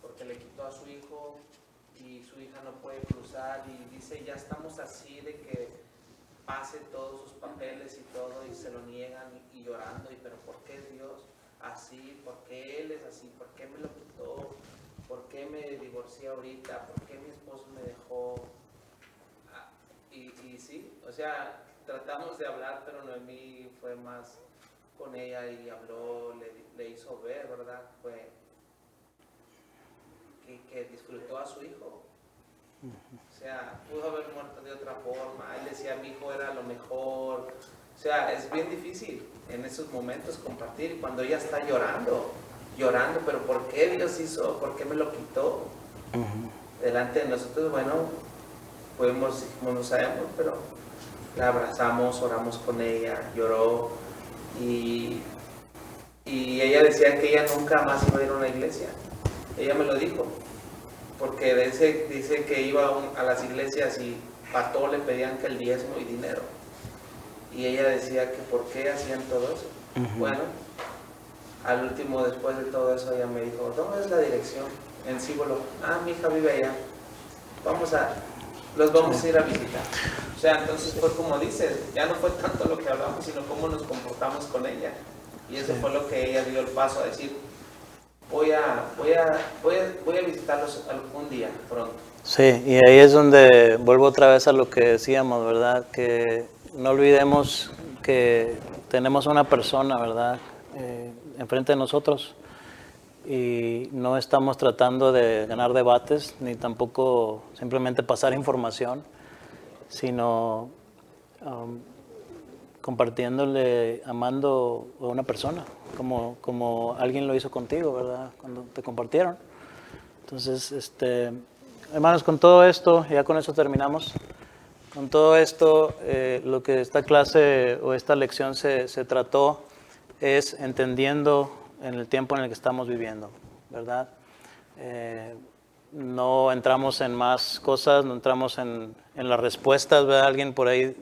porque le quitó a su hijo y su hija no puede cruzar, y dice, ya estamos así de que pase todos sus papeles y todo y se lo niegan y llorando, pero ¿por qué Dios así? ¿Por qué Él es así? ¿Por qué me lo quitó? ¿Por qué me divorcié ahorita? ¿Por qué mi esposo me dejó? Y sí, o sea, tratamos de hablar, pero Noemí fue más con ella y habló, le hizo ver, ¿verdad? Fue que disfrutó a su hijo. O sea, pudo haber muerto de otra forma. Él decía, mi hijo era lo mejor. O sea, es bien difícil en esos momentos compartir. Y cuando ella está llorando, pero ¿por qué Dios hizo? ¿Por qué me lo quitó? Delante de nosotros, bueno, podemos, como no sabemos, pero la abrazamos, oramos con ella, lloró. Y ella decía que ella nunca más iba a ir a una iglesia. Ella me lo dijo, porque dice que iba a las iglesias y para todo le pedían que el diezmo y dinero. Y ella decía que por qué hacían todo eso. Bueno, al último, después de todo eso, ella me dijo, ¿dónde es la dirección? En Cíbolo. Mi hija vive allá. Los vamos a ir a visitar. O sea, entonces fue como dices, ya no fue tanto lo que hablamos, sino cómo nos comportamos con ella. Y eso fue lo que ella dio el paso a decir, voy a visitarlos algún día, pronto. Sí, y ahí es donde vuelvo otra vez a lo que decíamos, ¿verdad? Que no olvidemos que tenemos una persona, ¿verdad? Enfrente de nosotros y no estamos tratando de ganar debates ni tampoco simplemente pasar información, sino compartiéndole, amando a una persona, como alguien lo hizo contigo, ¿verdad? Cuando te compartieron. Entonces, hermanos, con todo esto, ya con eso terminamos. Con todo esto, lo que esta clase o esta lección se trató es entendiendo en el tiempo en el que estamos viviendo, ¿verdad? No entramos en más cosas, no entramos en las respuestas, ¿verdad? Alguien por ahí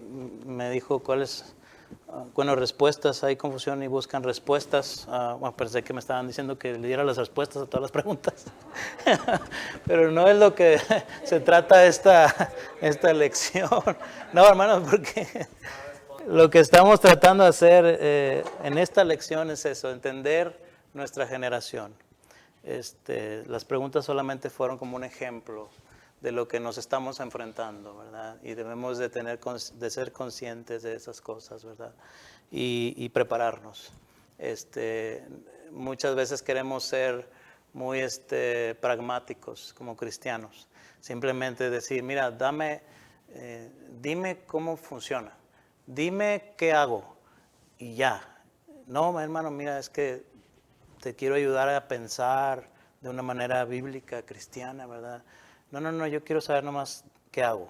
me dijo cuáles, bueno, respuestas, hay confusión y buscan respuestas. Bueno, pensé que me estaban diciendo que le diera las respuestas a todas las preguntas, pero no es lo que se trata esta lección. No, hermanos, porque lo que estamos tratando de hacer en esta lección es eso, entender nuestra generación. Las preguntas solamente fueron como un ejemplo de lo que nos estamos enfrentando, ¿verdad? Y debemos de ser conscientes de esas cosas, ¿verdad? Y prepararnos. Muchas veces queremos ser muy pragmáticos como cristianos. Simplemente decir, mira, dime cómo funciona. Dime qué hago y ya. No, hermano, mira, es que te quiero ayudar a pensar de una manera bíblica, cristiana, ¿verdad? No, yo quiero saber nomás qué hago.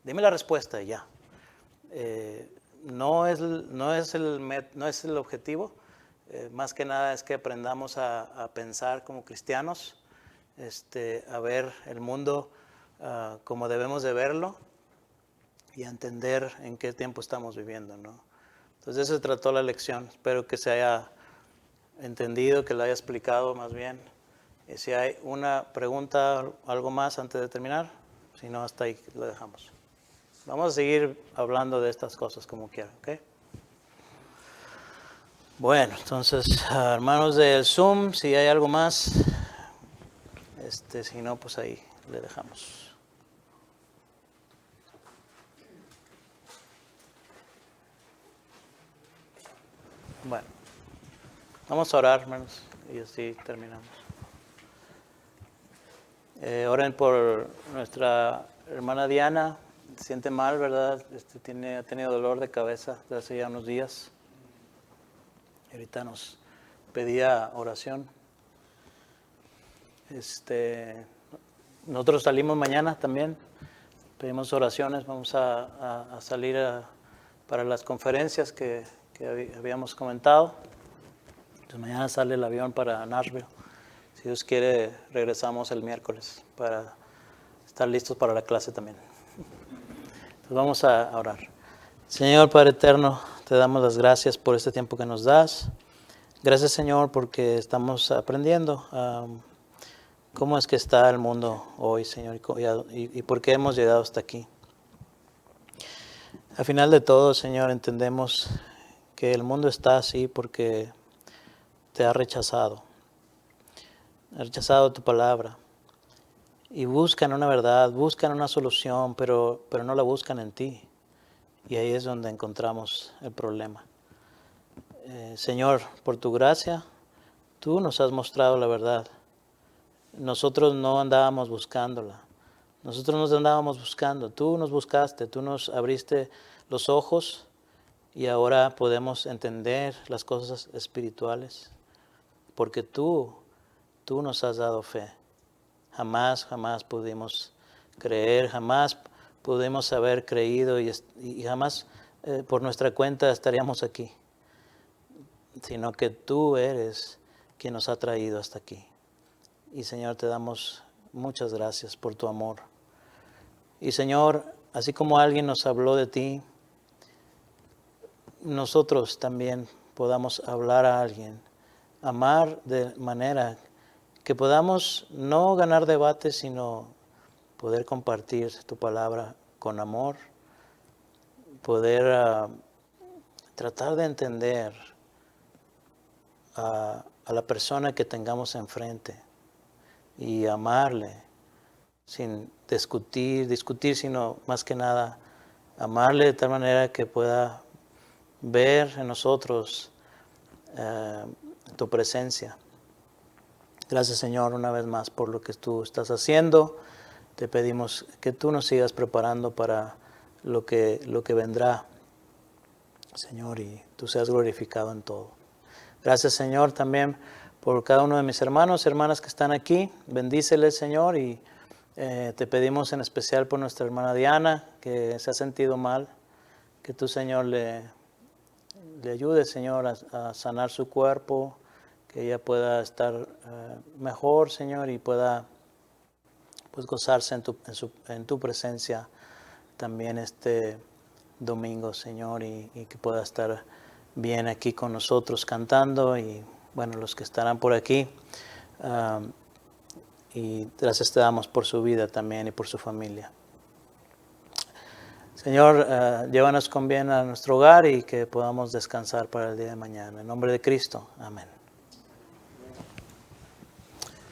Dime la respuesta y ya. No es el objetivo. Más que nada es que aprendamos a pensar como cristianos, a ver el mundo como debemos de verlo y a entender en qué tiempo estamos viviendo, ¿no? Entonces de eso se trató la lección. Espero que se haya entendido, que lo haya explicado más bien. Si hay una pregunta, algo más antes de terminar, si no, hasta ahí lo dejamos. Vamos a seguir hablando de estas cosas como quiera, ¿ok? Bueno, entonces, hermanos del Zoom, si hay algo más, si no, pues ahí le dejamos. Bueno, vamos a orar, hermanos, y así terminamos. Oren por nuestra hermana Diana, se siente mal, ¿verdad? Ha tenido dolor de cabeza desde hace ya unos días. Ahorita nos pedía oración. Nosotros salimos mañana también, pedimos oraciones, vamos a salir para las conferencias que habíamos comentado. Entonces mañana sale el avión para Nashville. Si Dios quiere, regresamos el miércoles para estar listos para la clase también. Entonces vamos a orar. Señor Padre Eterno, te damos las gracias por este tiempo que nos das. Gracias, Señor, porque estamos aprendiendo cómo es que está el mundo hoy, Señor, y por qué hemos llegado hasta aquí. Al final de todo, Señor, entendemos que el mundo está así porque te ha rechazado. Ha rechazado tu palabra. Y buscan una verdad, buscan una solución, pero no la buscan en ti. Y ahí es donde encontramos el problema. Señor, por tu gracia, tú nos has mostrado la verdad. Nosotros no andábamos buscándola. Nosotros nos andábamos buscando. Tú nos buscaste, tú nos abriste los ojos y ahora podemos entender las cosas espirituales. Porque tú nos has dado fe. Jamás pudimos creer, jamás pudimos haber creído y jamás por nuestra cuenta estaríamos aquí. Sino que tú eres quien nos ha traído hasta aquí. Y Señor, te damos muchas gracias por tu amor. Y Señor, así como alguien nos habló de ti, nosotros también podamos hablar a alguien, amar de manera que podamos no ganar debates, sino poder compartir tu palabra con amor, poder tratar de entender a la persona que tengamos enfrente y amarle sin discutir, sino más que nada amarle de tal manera que pueda ver en nosotros tu presencia. Gracias, Señor, una vez más por lo que tú estás haciendo. Te pedimos que tú nos sigas preparando para lo que vendrá, Señor, y tú seas glorificado en todo. Gracias, Señor, también por cada uno de mis hermanos, hermanas que están aquí. Bendíceles, Señor, y te pedimos en especial por nuestra hermana Diana, que se ha sentido mal, que tú, Señor, le ayudes, Señor, a sanar su cuerpo, que ella pueda estar mejor, Señor, y pueda pues gozarse en tu presencia también este domingo, Señor, y que pueda estar bien aquí con nosotros cantando, y bueno, los que estarán por aquí. Y gracias te damos por su vida también y por su familia. Señor, llévanos con bien a nuestro hogar y que podamos descansar para el día de mañana. En nombre de Cristo, amén.